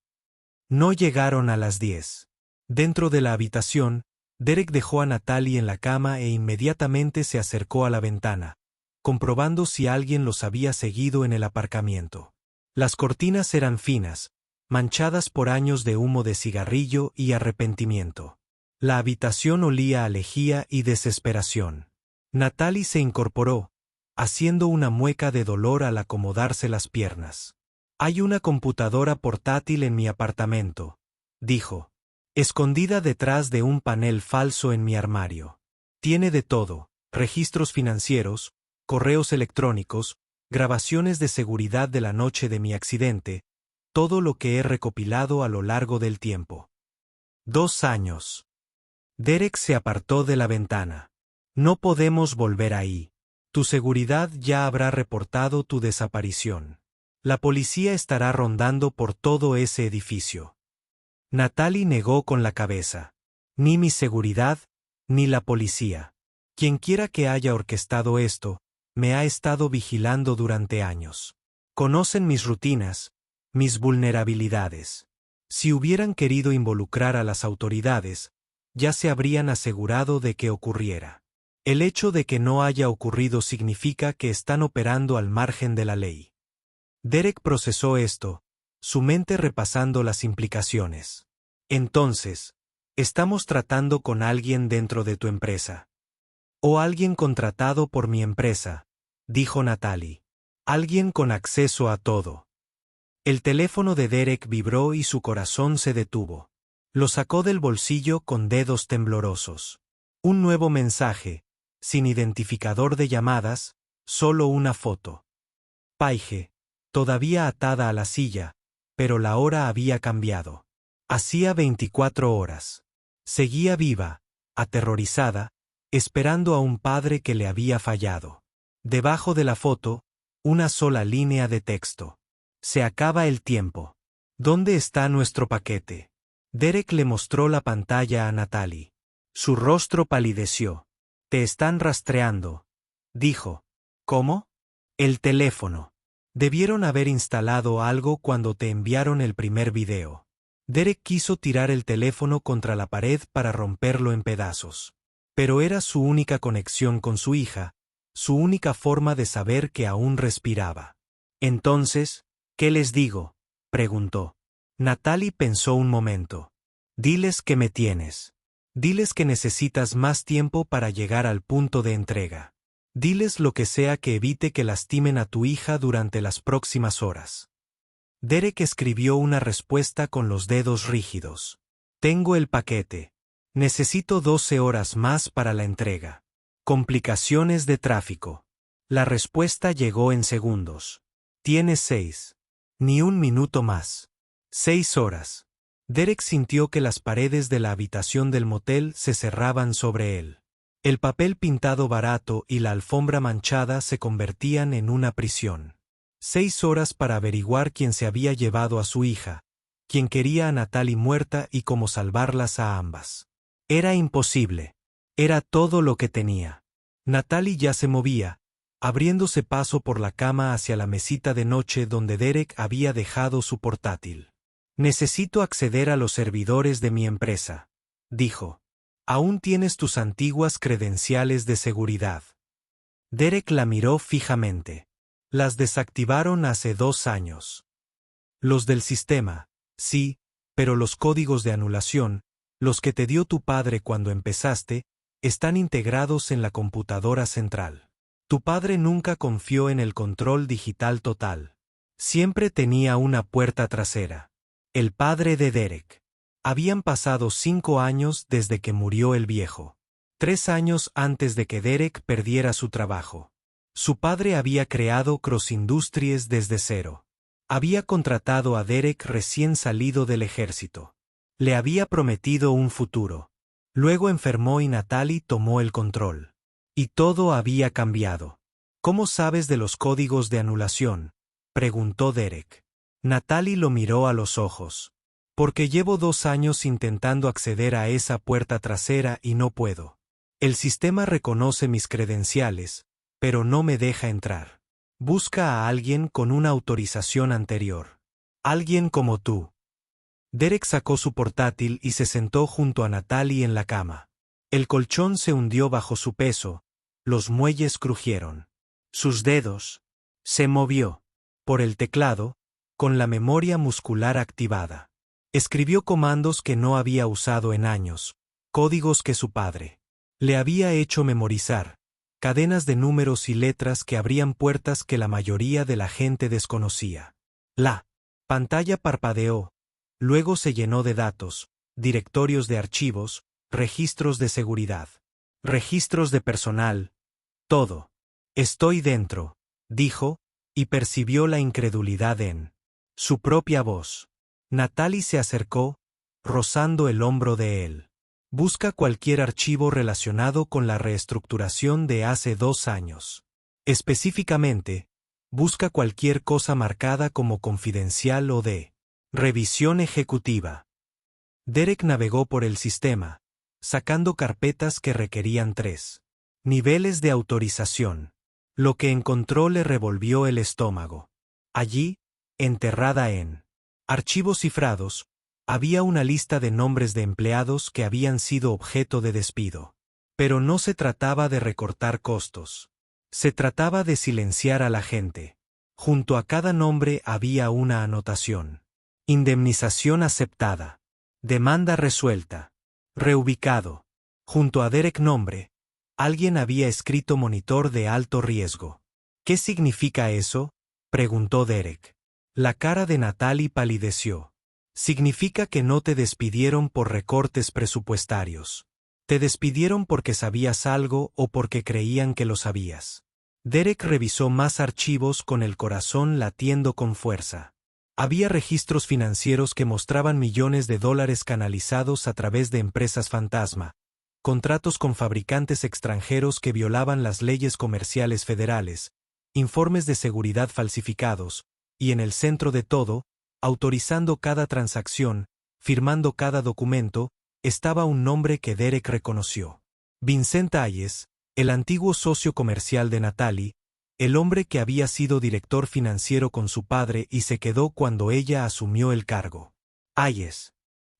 Speaker 1: No llegaron a las 10. Dentro de la habitación, Derek dejó a Natalie en la cama e inmediatamente se acercó a la ventana, comprobando si alguien los había seguido en el aparcamiento. Las cortinas eran finas, manchadas por años de humo de cigarrillo y arrepentimiento. La habitación olía a lejía y desesperación. Natalie se incorporó, haciendo una mueca de dolor al acomodarse las piernas. Hay una computadora portátil en mi apartamento, dijo, escondida detrás de un panel falso en mi armario. Tiene de todo, registros financieros, correos electrónicos, grabaciones de seguridad de la noche de mi accidente, todo lo que he recopilado a lo largo del tiempo. 2 años. Derek se apartó de la ventana. No podemos volver ahí. Tu seguridad ya habrá reportado tu desaparición. La policía estará rondando por todo ese edificio. Natalie negó con la cabeza. Ni mi seguridad, ni la policía. Quienquiera que haya orquestado esto, me ha estado vigilando durante años. Conocen mis rutinas, mis vulnerabilidades. Si hubieran querido involucrar a las autoridades, ya se habrían asegurado de que ocurriera. El hecho de que no haya ocurrido significa que están operando al margen de la ley. Derek procesó esto, su mente repasando las implicaciones. Entonces, ¿estamos tratando con alguien dentro de tu empresa? O alguien contratado por mi empresa, dijo Natalie. Alguien con acceso a todo. El teléfono de Derek vibró y su corazón se detuvo. Lo sacó del bolsillo con dedos temblorosos. Un nuevo mensaje, sin identificador de llamadas, solo una foto. Paige, todavía atada a la silla, pero la hora había cambiado. Hacía 24 horas. Seguía viva, aterrorizada, esperando a un padre que le había fallado. Debajo de la foto, una sola línea de texto. Se acaba el tiempo. ¿Dónde está nuestro paquete? Derek le mostró la pantalla a Natalie. Su rostro palideció. Te están rastreando, dijo. ¿Cómo? El teléfono. Debieron haber instalado algo cuando te enviaron el primer video. Derek quiso tirar el teléfono contra la pared para romperlo en pedazos. Pero era su única conexión con su hija, su única forma de saber que aún respiraba. Entonces, ¿qué les digo?, preguntó. Natalie pensó un momento. Diles que me tienes. Diles que necesitas más tiempo para llegar al punto de entrega. Diles lo que sea que evite que lastimen a tu hija durante las próximas horas. Derek escribió una respuesta con los dedos rígidos. Tengo el paquete. Necesito 12 horas más para la entrega. Complicaciones de tráfico. La respuesta llegó en segundos. Tienes 6. Ni un minuto más. 6 horas. Derek sintió que las paredes de la habitación del motel se cerraban sobre él. El papel pintado barato y la alfombra manchada se convertían en una prisión. 6 horas para averiguar quién se había llevado a su hija, quién quería a Natalie muerta y cómo salvarlas a ambas. Era imposible. Era todo lo que tenía. Natalie ya se movía, abriéndose paso por la cama hacia la mesita de noche donde Derek había dejado su portátil. Necesito acceder a los servidores de mi empresa, dijo. Aún tienes tus antiguas credenciales de seguridad. Derek la miró fijamente. Las desactivaron hace 2 años. Los del sistema, sí, pero los códigos de anulación, los que te dio tu padre cuando empezaste, están integrados en la computadora central. Tu padre nunca confió en el control digital total. Siempre tenía una puerta trasera. El padre de Derek. Habían pasado 5 años desde que murió el viejo. 3 años antes de que Derek perdiera su trabajo. Su padre había creado Cross Industries desde cero. Había contratado a Derek recién salido del ejército. Le había prometido un futuro. Luego enfermó y Natalie tomó el control. Y todo había cambiado. ¿Cómo sabes de los códigos de anulación?, preguntó Derek. Natalie lo miró a los ojos. Porque llevo 2 años intentando acceder a esa puerta trasera y no puedo. El sistema reconoce mis credenciales, pero no me deja entrar. Busca a alguien con una autorización anterior. Alguien como tú. Derek sacó su portátil y se sentó junto a Natalie en la cama. El colchón se hundió bajo su peso, los muelles crujieron. Sus dedos. Se movió. Por el teclado, con la memoria muscular activada. Escribió comandos que no había usado en años, códigos que su padre le había hecho memorizar, cadenas de números y letras que abrían puertas que la mayoría de la gente desconocía. La pantalla parpadeó, luego se llenó de datos, directorios de archivos, registros de seguridad, registros de personal, todo. Estoy dentro, dijo, y percibió la incredulidad en su propia voz. Natalie se acercó, rozando el hombro de él. Busca cualquier archivo relacionado con la reestructuración de hace 2 años. Específicamente, busca cualquier cosa marcada como confidencial o de revisión ejecutiva. Derek navegó por el sistema, sacando carpetas que requerían 3 niveles de autorización. Lo que encontró le revolvió el estómago. Allí, enterrada en archivos cifrados, había una lista de nombres de empleados que habían sido objeto de despido. Pero no se trataba de recortar costos. Se trataba de silenciar a la gente. Junto a cada nombre había una anotación. Indemnización aceptada. Demanda resuelta. Reubicado. Junto a Derek nombre, alguien había escrito monitor de alto riesgo. ¿Qué significa eso?, preguntó Derek. La cara de Natalie palideció. Significa que no te despidieron por recortes presupuestarios. Te despidieron porque sabías algo o porque creían que lo sabías. Derek revisó más archivos con el corazón latiendo con fuerza. Había registros financieros que mostraban millones de dólares canalizados a través de empresas fantasma, contratos con fabricantes extranjeros que violaban las leyes comerciales federales, informes de seguridad falsificados, y en el centro de todo, autorizando cada transacción, firmando cada documento, estaba un nombre que Derek reconoció. Vincent Hayes, el antiguo socio comercial de Natalie, el hombre que había sido director financiero con su padre y se quedó cuando ella asumió el cargo. Hayes.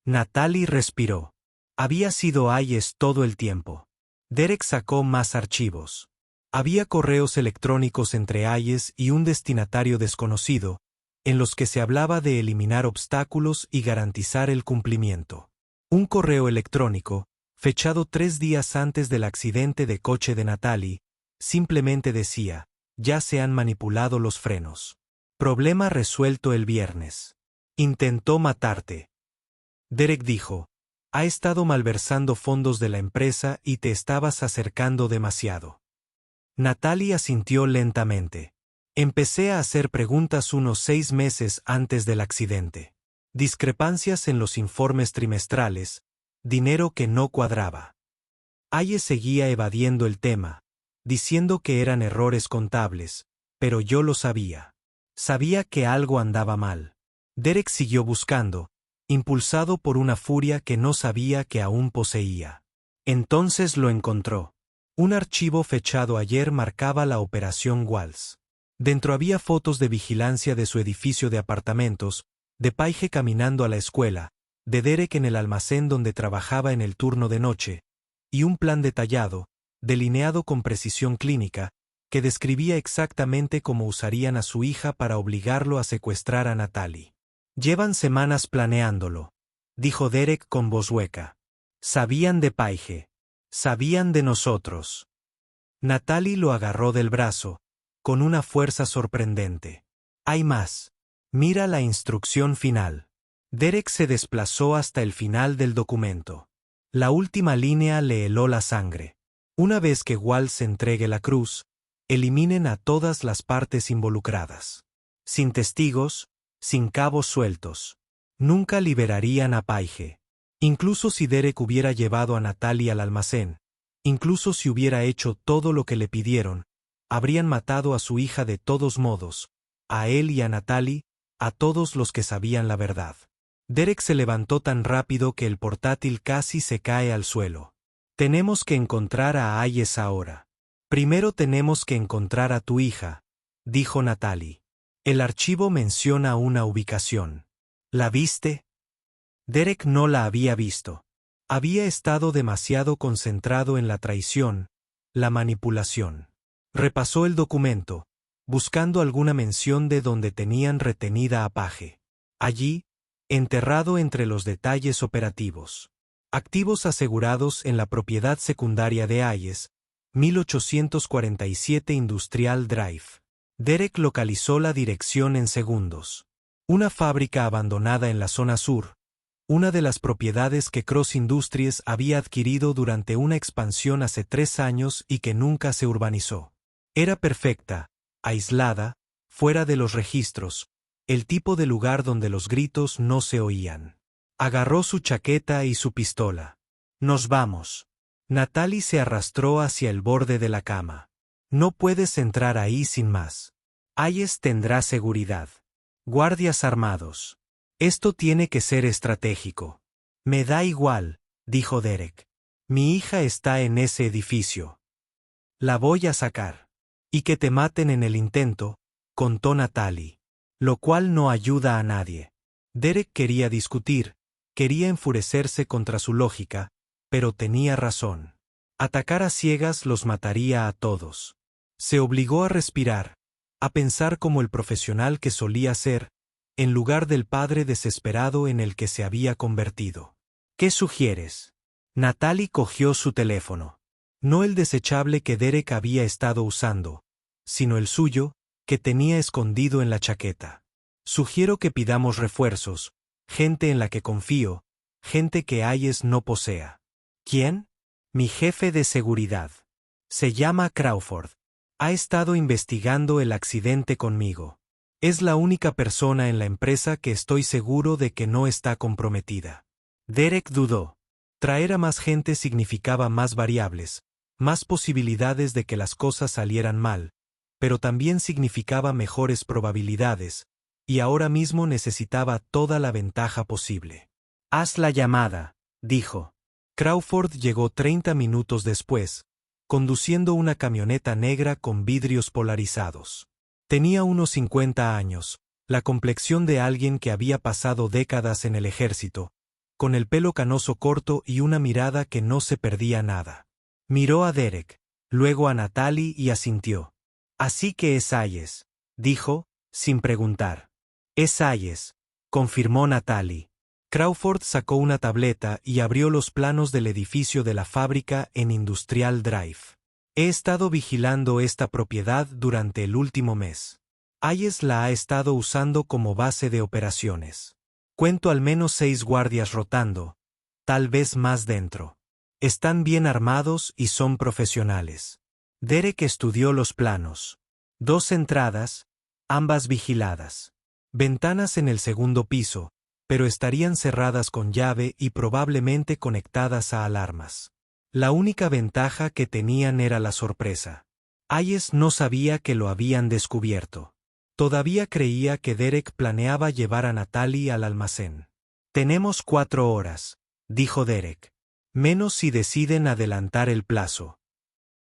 Speaker 1: Natalie respiró. Había sido Hayes todo el tiempo. Derek sacó más archivos. Había correos electrónicos entre Hayes y un destinatario desconocido, en los que se hablaba de eliminar obstáculos y garantizar el cumplimiento. Un correo electrónico, fechado 3 días antes del accidente de coche de Natalie, simplemente decía: ya se han manipulado los frenos. Problema resuelto el viernes. Intentó matarte. Derek dijo: Ha estado malversando fondos de la empresa y te estabas acercando demasiado. Natalie asintió lentamente. Empecé a hacer preguntas unos 6 meses antes del accidente. Discrepancias en los informes trimestrales, dinero que no cuadraba. Hayes seguía evadiendo el tema, diciendo que eran errores contables, pero yo lo sabía. Sabía que algo andaba mal. Derek siguió buscando, impulsado por una furia que no sabía que aún poseía. Entonces lo encontró. Un archivo fechado ayer marcaba la Operación Waltz. Dentro había fotos de vigilancia de su edificio de apartamentos, de Paige caminando a la escuela, de Derek en el almacén donde trabajaba en el turno de noche, y un plan detallado, delineado con precisión clínica, que describía exactamente cómo usarían a su hija para obligarlo a secuestrar a Natalie. Llevan semanas planeándolo, dijo Derek con voz hueca. Sabían de Paige. Sabían de nosotros. Natalie lo agarró del brazo, con una fuerza sorprendente. Hay más. Mira la instrucción final. Derek se desplazó hasta el final del documento. La última línea le heló la sangre. Una vez que Waltz entregue la cruz, eliminen a todas las partes involucradas. Sin testigos, sin cabos sueltos. Nunca liberarían a Paige. Incluso si Derek hubiera llevado a Natalie al almacén, incluso si hubiera hecho todo lo que le pidieron, habrían matado a su hija de todos modos, a él y a Natalie, a todos los que sabían la verdad. Derek se levantó tan rápido que el portátil casi se cae al suelo. Tenemos que encontrar a Hayes ahora. Primero tenemos que encontrar a tu hija, dijo Natalie. El archivo menciona una ubicación. ¿La viste? Derek no la había visto. Había estado demasiado concentrado en la traición, la manipulación. Repasó el documento, buscando alguna mención de donde tenían retenida a Paige. Allí, enterrado entre los detalles operativos. Activos asegurados en la propiedad secundaria de Hayes, 1847 Industrial Drive. Derek localizó la dirección en segundos. Una fábrica abandonada en la zona sur, una de las propiedades que Cross Industries había adquirido durante una expansión hace 3 años y que nunca se urbanizó. Era perfecta, aislada, fuera de los registros, el tipo de lugar donde los gritos no se oían. Agarró su chaqueta y su pistola. Nos vamos. Natalie se arrastró hacia el borde de la cama. No puedes entrar ahí sin más. Hayes tendrá seguridad. Guardias armados. Esto tiene que ser estratégico. Me da igual, dijo Derek. Mi hija está en ese edificio. La voy a sacar. Y que te maten en el intento, contó Natalie. Lo cual no ayuda a nadie. Derek quería discutir, quería enfurecerse contra su lógica, pero tenía razón. Atacar a ciegas los mataría a todos. Se obligó a respirar, a pensar como el profesional que solía ser, en lugar del padre desesperado en el que se había convertido. ¿Qué sugieres? Natalie cogió su teléfono. No el desechable que Derek había estado usando, sino el suyo, que tenía escondido en la chaqueta. Sugiero que pidamos refuerzos, gente en la que confío, gente que Hayes no posea. ¿Quién? Mi jefe de seguridad. Se llama Crawford. Ha estado investigando el accidente conmigo. Es la única persona en la empresa que estoy seguro de que no está comprometida. Derek dudó. Traer a más gente significaba más variables, más posibilidades de que las cosas salieran mal, pero también significaba mejores probabilidades, y ahora mismo necesitaba toda la ventaja posible. Haz la llamada, dijo. Crawford llegó 30 minutos después, conduciendo una camioneta negra con vidrios polarizados. Tenía unos 50 años, la complexión de alguien que había pasado décadas en el ejército, con el pelo canoso corto y una mirada que no se perdía nada. Miró a Derek, luego a Natalie y asintió. Así que es Hayes, dijo, sin preguntar. Es Hayes, confirmó Natalie. Crawford sacó una tableta y abrió los planos del edificio de la fábrica en Industrial Drive. He estado vigilando esta propiedad durante el último mes. Hayes la ha estado usando como base de operaciones. Cuento al menos 6 guardias rotando, tal vez más dentro. Están bien armados y son profesionales. Derek estudió los planos. 2 entradas, ambas vigiladas. Ventanas en el segundo piso, pero estarían cerradas con llave y probablemente conectadas a alarmas. La única ventaja que tenían era la sorpresa. Hayes no sabía que lo habían descubierto. Todavía creía que Derek planeaba llevar a Natalie al almacén. «Tenemos 4 horas», dijo Derek. «Menos si deciden adelantar el plazo».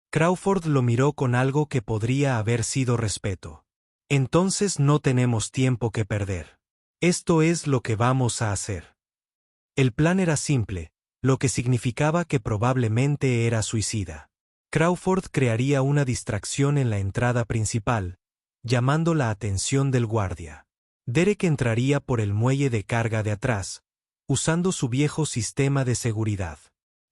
Speaker 1: Crawford lo miró con algo que podría haber sido respeto. «Entonces no tenemos tiempo que perder. Esto es lo que vamos a hacer». El plan era simple, lo que significaba que probablemente era suicida. Crawford crearía una distracción en la entrada principal, llamando la atención del guardia. Derek entraría por el muelle de carga de atrás, usando su viejo sistema de seguridad.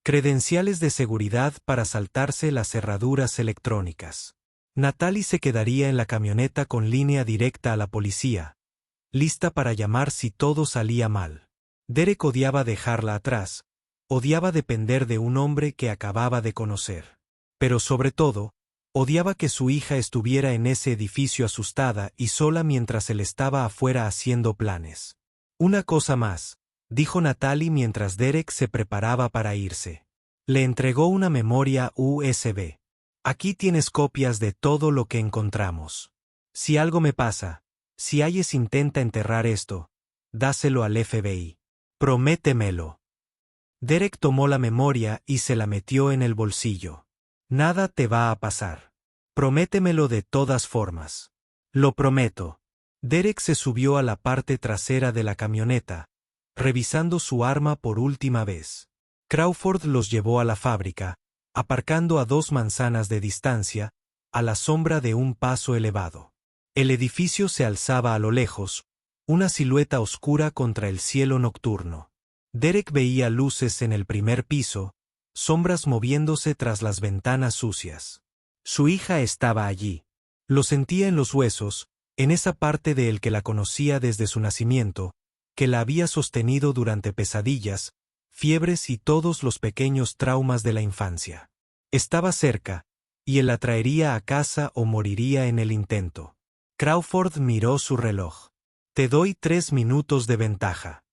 Speaker 1: Credenciales de seguridad para saltarse las cerraduras electrónicas. Natalie se quedaría en la camioneta con línea directa a la policía, lista para llamar si todo salía mal. Derek odiaba dejarla atrás, odiaba depender de un hombre que acababa de conocer. Pero sobre todo, odiaba que su hija estuviera en ese edificio asustada y sola mientras él estaba afuera haciendo planes. «Una cosa más», dijo Natalie mientras Derek se preparaba para irse. Le entregó una memoria USB. «Aquí tienes copias de todo lo que encontramos. Si algo me pasa, si Hayes intenta enterrar esto, dáselo al FBI. Prométemelo». Derek tomó la memoria y se la metió en el bolsillo. «Nada te va a pasar. Prométemelo de todas formas». «Lo prometo». Derek se subió a la parte trasera de la camioneta, revisando su arma por última vez. Crawford los llevó a la fábrica, aparcando a 2 manzanas de distancia, a la sombra de un paso elevado. El edificio se alzaba a lo lejos, una silueta oscura contra el cielo nocturno. Derek veía luces en el primer piso, sombras moviéndose tras las ventanas sucias. Su hija estaba allí. Lo sentía en los huesos, en esa parte de él que la conocía desde su nacimiento, que la había sostenido durante pesadillas, fiebres y todos los pequeños traumas de la infancia. Estaba cerca, y él la traería a casa o moriría en el intento. Crawford miró su reloj. «Te doy 3 minutos de ventaja.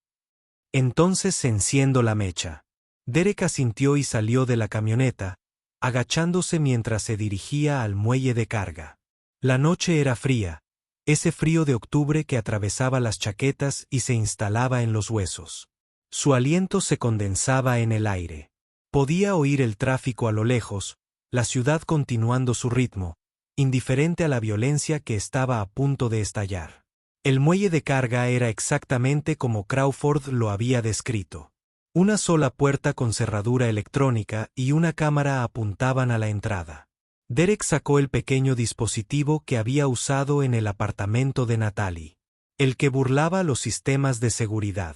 Speaker 1: Entonces enciendo la mecha». Derek asintió y salió de la camioneta, agachándose mientras se dirigía al muelle de carga. La noche era fría, ese frío de octubre que atravesaba las chaquetas y se instalaba en los huesos. Su aliento se condensaba en el aire. Podía oír el tráfico a lo lejos, la ciudad continuando su ritmo, indiferente a la violencia que estaba a punto de estallar. El muelle de carga era exactamente como Crawford lo había descrito. Una sola puerta con cerradura electrónica y una cámara apuntaban a la entrada. Derek sacó el pequeño dispositivo que había usado en el apartamento de Natalie. El que burlaba los sistemas de seguridad.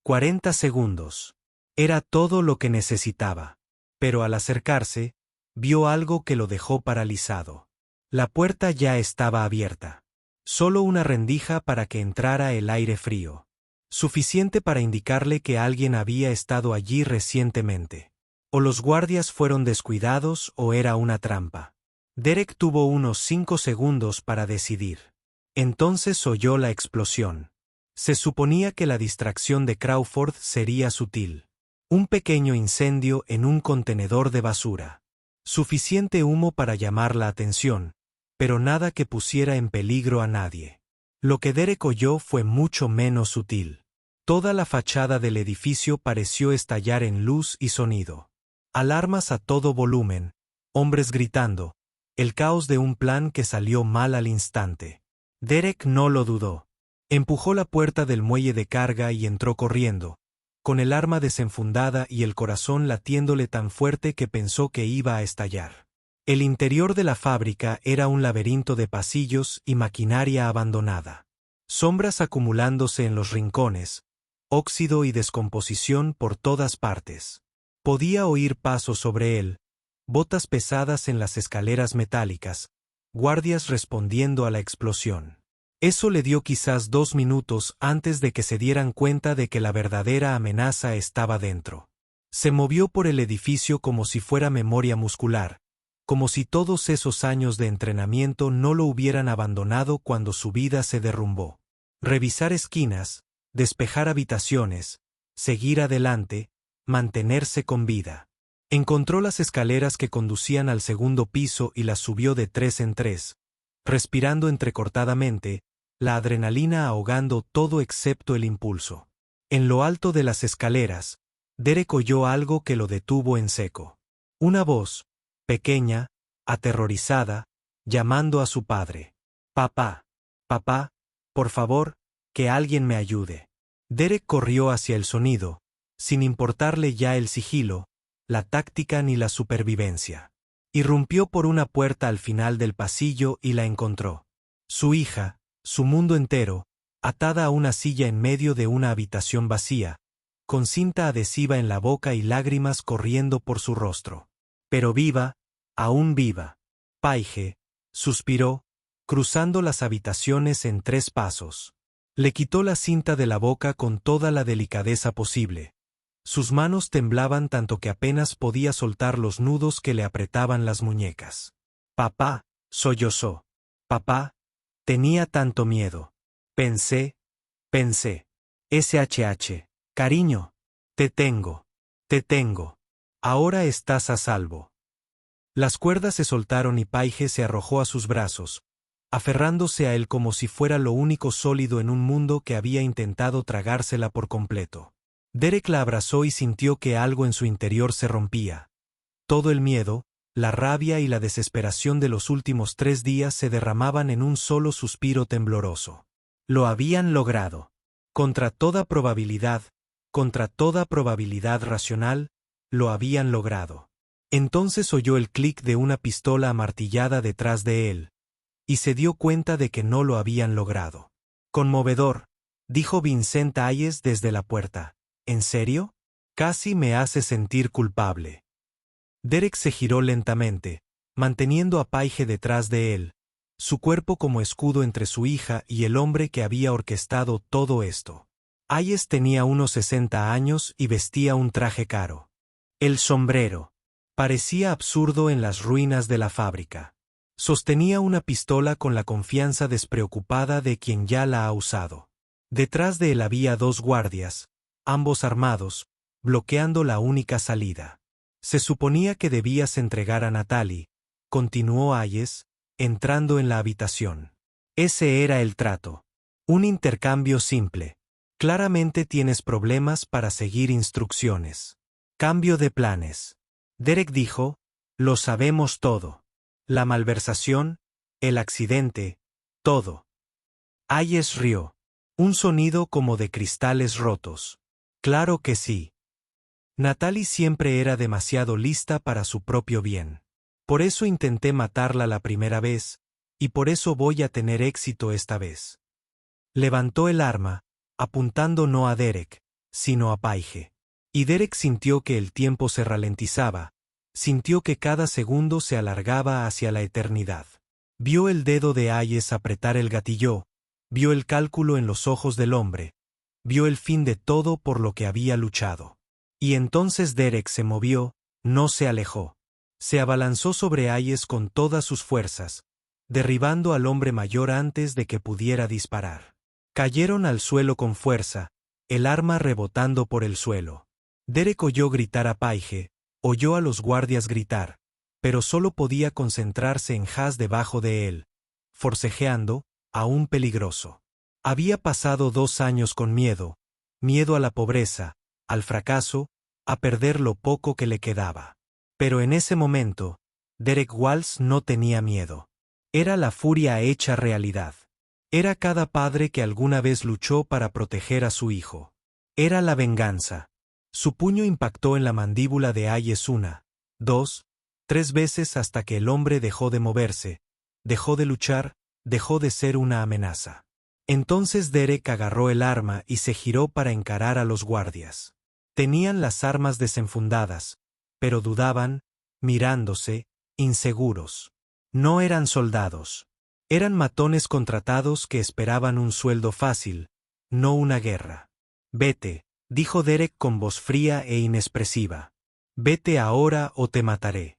Speaker 1: 40 segundos. Era todo lo que necesitaba. Pero al acercarse, vio algo que lo dejó paralizado. La puerta ya estaba abierta. Solo una rendija para que entrara el aire frío. Suficiente para indicarle que alguien había estado allí recientemente. O los guardias fueron descuidados o era una trampa. Derek tuvo unos 5 segundos para decidir. Entonces oyó la explosión. Se suponía que la distracción de Crawford sería sutil. Un pequeño incendio en un contenedor de basura. Suficiente humo para llamar la atención, pero nada que pusiera en peligro a nadie. Lo que Derek oyó fue mucho menos sutil. Toda la fachada del edificio pareció estallar en luz y sonido. Alarmas a todo volumen, hombres gritando, el caos de un plan que salió mal al instante. Derek no lo dudó. Empujó la puerta del muelle de carga y entró corriendo, con el arma desenfundada y el corazón latiéndole tan fuerte que pensó que iba a estallar. El interior de la fábrica era un laberinto de pasillos y maquinaria abandonada. Sombras acumulándose en los rincones, óxido y descomposición por todas partes. Podía oír pasos sobre él, botas pesadas en las escaleras metálicas, guardias respondiendo a la explosión. Eso le dio quizás 2 minutos antes de que se dieran cuenta de que la verdadera amenaza estaba dentro. Se movió por el edificio como si fuera memoria muscular, como si todos esos años de entrenamiento no lo hubieran abandonado cuando su vida se derrumbó. Revisar esquinas, despejar habitaciones, seguir adelante, mantenerse con vida. Encontró las escaleras que conducían al segundo piso y las subió de 3 en 3, respirando entrecortadamente, la adrenalina ahogando todo excepto el impulso. En lo alto de las escaleras, Derek oyó algo que lo detuvo en seco. Una voz, pequeña, aterrorizada, llamando a su padre. «Papá, papá, por favor, que alguien me ayude». Derek corrió hacia el sonido, sin importarle ya el sigilo, la táctica ni la supervivencia. Irrumpió por una puerta al final del pasillo y la encontró. Su hija, su mundo entero, atada a una silla en medio de una habitación vacía, con cinta adhesiva en la boca y lágrimas corriendo por su rostro. Pero viva, aún viva. Paige, suspiró, cruzando las habitaciones en 3 pasos. Le quitó la cinta de la boca con toda la delicadeza posible. Sus manos temblaban tanto que apenas podía soltar los nudos que le apretaban las muñecas. «Papá», sollozó. «Papá, tenía tanto miedo. Pensé. SHH, cariño. Te tengo. Ahora estás a salvo». Las cuerdas se soltaron y Paige se arrojó a sus brazos, aferrándose a él como si fuera lo único sólido en un mundo que había intentado tragársela por completo. Derek la abrazó y sintió que algo en su interior se rompía. Todo el miedo, la rabia y la desesperación de los últimos 3 días se derramaban en un solo suspiro tembloroso. Lo habían logrado. Contra toda probabilidad racional, lo habían logrado. Entonces oyó el clic de una pistola amartillada detrás de él, y se dio cuenta de que no lo habían logrado. «Conmovedor», dijo Vincent Hayes desde la puerta. «¿En serio? Casi me hace sentir culpable». Derek se giró lentamente, manteniendo a Paige detrás de él, su cuerpo como escudo entre su hija y el hombre que había orquestado todo esto. Hayes tenía unos 60 años y vestía un traje caro. El sombrero parecía absurdo en las ruinas de la fábrica. Sostenía una pistola con la confianza despreocupada de quien ya la ha usado. Detrás de él había 2 guardias, ambos armados, bloqueando la única salida. «Se suponía que debías entregar a Natalie», continuó Hayes, entrando en la habitación. «Ese era el trato. Un intercambio simple. Claramente tienes problemas para seguir instrucciones. Cambio de planes». Derek dijo: «Lo sabemos todo. La malversación, el accidente, todo». Hayes rió. Un sonido como de cristales rotos. «Claro que sí. Natalie siempre era demasiado lista para su propio bien. Por eso intenté matarla la primera vez, y por eso voy a tener éxito esta vez». Levantó el arma, apuntando no a Derek, sino a Paige. Y Derek sintió que el tiempo se ralentizaba, sintió que cada segundo se alargaba hacia la eternidad. Vio el dedo de Hayes apretar el gatillo, vio el cálculo en los ojos del hombre, vio el fin de todo por lo que había luchado. Y entonces Derek se movió, no se alejó. Se abalanzó sobre Hayes con todas sus fuerzas, derribando al hombre mayor antes de que pudiera disparar. Cayeron al suelo con fuerza, el arma rebotando por el suelo. Derek oyó gritar a Paige, oyó a los guardias gritar, pero solo podía concentrarse en Haas debajo de él, forcejeando, aún peligroso. Había pasado 2 años con miedo a la pobreza, al fracaso, a perder lo poco que le quedaba. Pero en ese momento, Derek Walsh no tenía miedo. Era la furia hecha realidad. Era cada padre que alguna vez luchó para proteger a su hijo. Era la venganza. Su puño impactó en la mandíbula de Hayes 1, 2, 3 veces hasta que el hombre dejó de moverse, dejó de luchar, dejó de ser una amenaza. Entonces Derek agarró el arma y se giró para encarar a los guardias. Tenían las armas desenfundadas, pero dudaban, mirándose, inseguros. No eran soldados. Eran matones contratados que esperaban un sueldo fácil, no una guerra. «Vete», dijo Derek con voz fría e inexpresiva. Vete ahora o te mataré.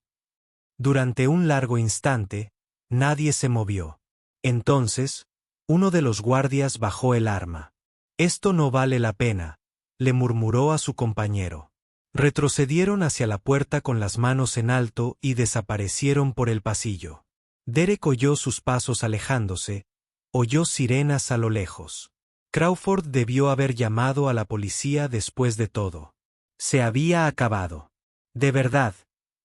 Speaker 1: Durante un largo instante, nadie se movió. Entonces, uno de los guardias bajó el arma. Esto no vale la pena, le murmuró a su compañero. Retrocedieron hacia la puerta con las manos en alto y desaparecieron por el pasillo. Derek oyó sus pasos alejándose, oyó sirenas a lo lejos. Crawford debió haber llamado a la policía después de todo. Se había acabado. De verdad,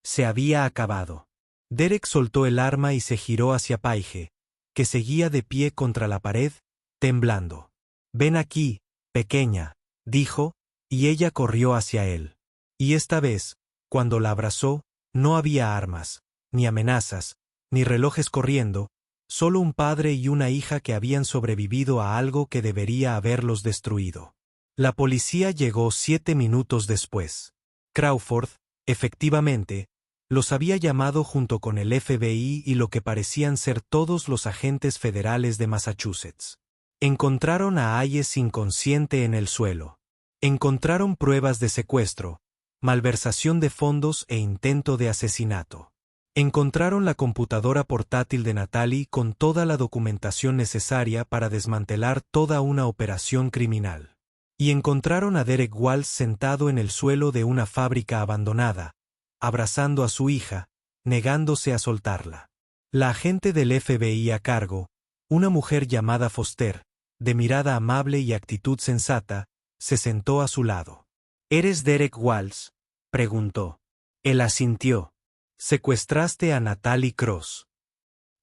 Speaker 1: se había acabado. Derek soltó el arma y se giró hacia Paige, que seguía de pie contra la pared, temblando. Ven aquí, pequeña, dijo, y ella corrió hacia él. Y esta vez, cuando la abrazó, no había armas, ni amenazas, ni relojes corriendo, solo un padre y una hija que habían sobrevivido a algo que debería haberlos destruido. La policía llegó 7 minutos después. Crawford, efectivamente, los había llamado junto con el FBI y lo que parecían ser todos los agentes federales de Massachusetts. Encontraron a Hayes inconsciente en el suelo. Encontraron pruebas de secuestro, malversación de fondos e intento de asesinato. Encontraron la computadora portátil de Natalie con toda la documentación necesaria para desmantelar toda una operación criminal. Y encontraron a Derek Walsh sentado en el suelo de una fábrica abandonada, abrazando a su hija, negándose a soltarla. La agente del FBI a cargo, una mujer llamada Foster, de mirada amable y actitud sensata, se sentó a su lado. ¿Eres Derek Walsh?, preguntó. Él asintió. Secuestraste a Natalie Cross.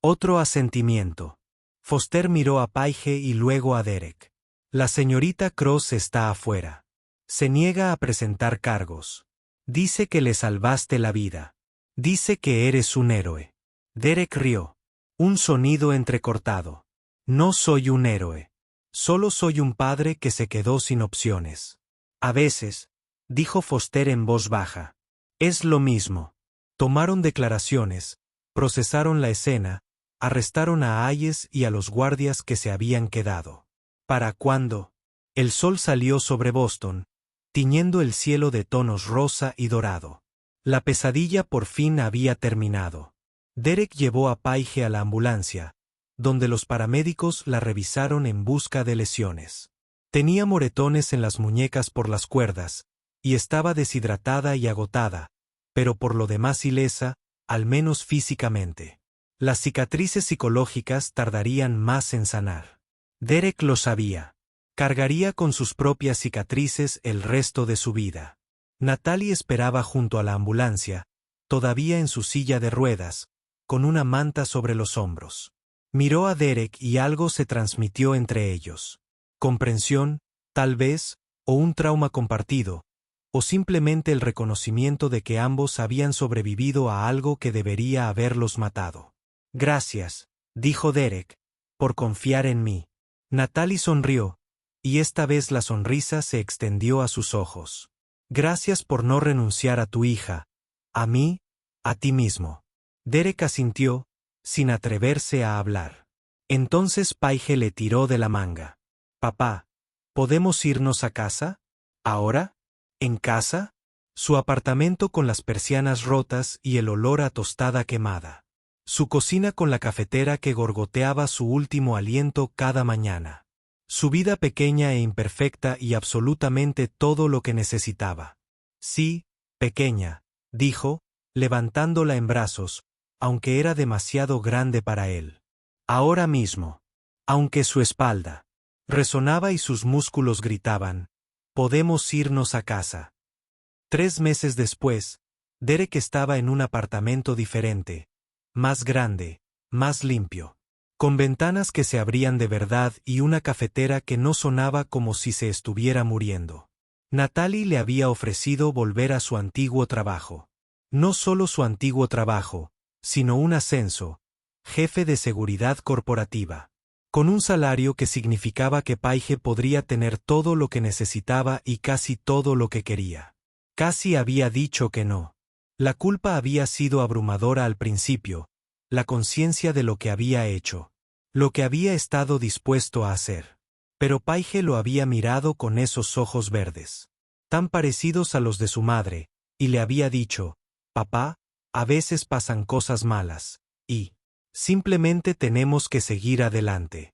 Speaker 1: Otro asentimiento. Foster miró a Paige y luego a Derek. La señorita Cross está afuera. Se niega a presentar cargos. Dice que le salvaste la vida. Dice que eres un héroe. Derek rió. Un sonido entrecortado. No soy un héroe. Solo soy un padre que se quedó sin opciones. A veces, dijo Foster en voz baja. Es lo mismo. Tomaron declaraciones, procesaron la escena, arrestaron a Hayes y a los guardias que se habían quedado. ¿Para cuándo? El sol salió sobre Boston, tiñendo el cielo de tonos rosa y dorado. La pesadilla por fin había terminado. Derek llevó a Paige a la ambulancia, donde los paramédicos la revisaron en busca de lesiones. Tenía moretones en las muñecas por las cuerdas, y estaba deshidratada y agotada, pero por lo demás ilesa, al menos físicamente. Las cicatrices psicológicas tardarían más en sanar. Derek lo sabía. Cargaría con sus propias cicatrices el resto de su vida. Natalie esperaba junto a la ambulancia, todavía en su silla de ruedas, con una manta sobre los hombros. Miró a Derek y algo se transmitió entre ellos. Comprensión, tal vez, o un trauma compartido, o simplemente el reconocimiento de que ambos habían sobrevivido a algo que debería haberlos matado. Gracias, dijo Derek, por confiar en mí. Natalie sonrió, y esta vez la sonrisa se extendió a sus ojos. Gracias por no renunciar a tu hija, a mí, a ti mismo. Derek asintió, sin atreverse a hablar. Entonces Paige le tiró de la manga. Papá, ¿podemos irnos a casa? ¿Ahora? ¿En casa? Su apartamento con las persianas rotas y el olor a tostada quemada. Su cocina con la cafetera que gorgoteaba su último aliento cada mañana. Su vida pequeña e imperfecta y absolutamente todo lo que necesitaba. Sí, pequeña, dijo, levantándola en brazos, aunque era demasiado grande para él. Ahora mismo. Aunque su espalda resonaba y sus músculos gritaban, podemos irnos a casa. 3 meses después, Derek estaba en un apartamento diferente, más grande, más limpio, con ventanas que se abrían de verdad y una cafetera que no sonaba como si se estuviera muriendo. Natalie le había ofrecido volver a su antiguo trabajo. No solo su antiguo trabajo, sino un ascenso, jefe de seguridad corporativa. Con un salario que significaba que Paige podría tener todo lo que necesitaba y casi todo lo que quería. Casi había dicho que no. La culpa había sido abrumadora al principio, la conciencia de lo que había hecho, lo que había estado dispuesto a hacer. Pero Paige lo había mirado con esos ojos verdes. tan parecidos a los de su madre, y le había dicho: «Papá, a veces pasan cosas malas, y simplemente tenemos que seguir adelante».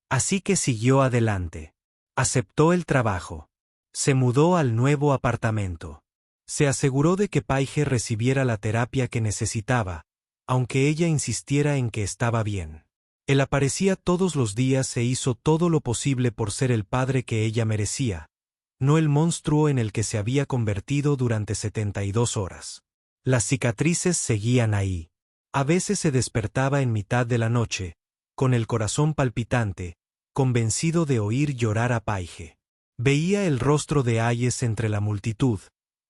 Speaker 1: Así que siguió adelante. Aceptó el trabajo. Se mudó al nuevo apartamento. Se aseguró de que Paige recibiera la terapia que necesitaba, aunque ella insistiera en que estaba bien. Él aparecía todos los días e hizo todo lo posible por ser el padre que ella merecía, no el monstruo en el que se había convertido durante 72 horas. Las cicatrices seguían ahí. A veces se despertaba en mitad de la noche, con el corazón palpitante, convencido de oír llorar a Paige. Veía el rostro de Hayes entre la multitud,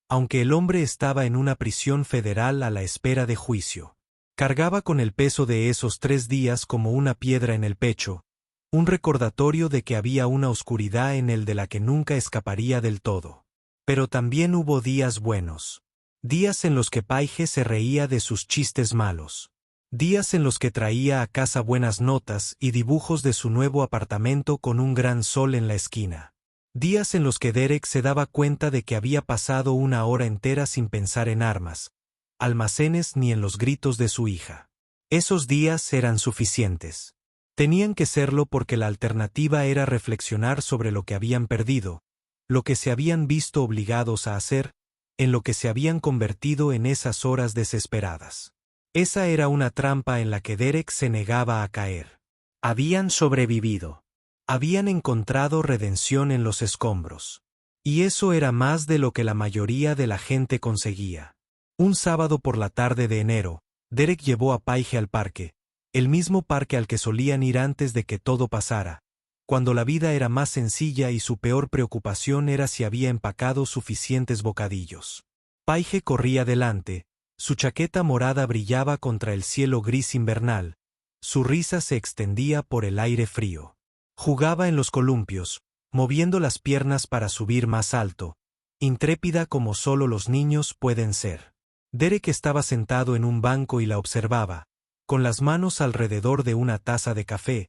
Speaker 1: aunque el hombre estaba en una prisión federal a la espera de juicio. Cargaba con el peso de esos 3 días como una piedra en el pecho, un recordatorio de que había una oscuridad en él de la que nunca escaparía del todo. Pero también hubo días buenos. Días en los que Paige se reía de sus chistes malos. Días en los que traía a casa buenas notas y dibujos de su nuevo apartamento con un gran sol en la esquina. Días en los que Derek se daba cuenta de que había pasado una hora entera sin pensar en armas, almacenes ni en los gritos de su hija. Esos días eran suficientes. Tenían que serlo porque la alternativa era reflexionar sobre lo que habían perdido, lo que se habían visto obligados a hacer, en lo que se habían convertido en esas horas desesperadas. Esa era una trampa en la que Derek se negaba a caer. Habían sobrevivido. Habían encontrado redención en los escombros. Y eso era más de lo que la mayoría de la gente conseguía. Un sábado por la tarde de enero, Derek llevó a Paige al parque, el mismo parque al que solían ir antes de que todo pasara, cuando la vida era más sencilla y su peor preocupación era si había empacado suficientes bocadillos. Paige corría delante, su chaqueta morada brillaba contra el cielo gris invernal, su risa se extendía por el aire frío. Jugaba en los columpios, moviendo las piernas para subir más alto, intrépida como solo los niños pueden ser. Derek estaba sentado en un banco y la observaba, con las manos alrededor de una taza de café,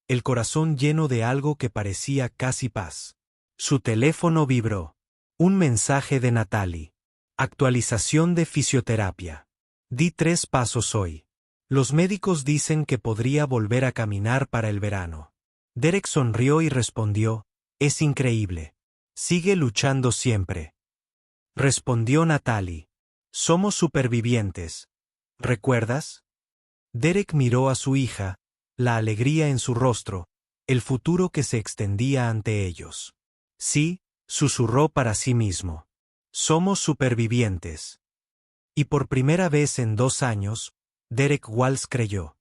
Speaker 1: el corazón lleno de algo que parecía casi paz. Su teléfono vibró. Un mensaje de Natalie. Actualización de fisioterapia. Di 3 pasos hoy. Los médicos dicen que podría volver a caminar para el verano. Derek sonrió y respondió: «Es increíble. Sigue luchando siempre». Respondió Natalie: «Somos supervivientes. ¿Recuerdas?». Derek miró a su hija, la alegría en su rostro, el futuro que se extendía ante ellos. «Sí», susurró para sí mismo. «Somos supervivientes». Y por primera vez en 2 años, Derek Walsh creyó.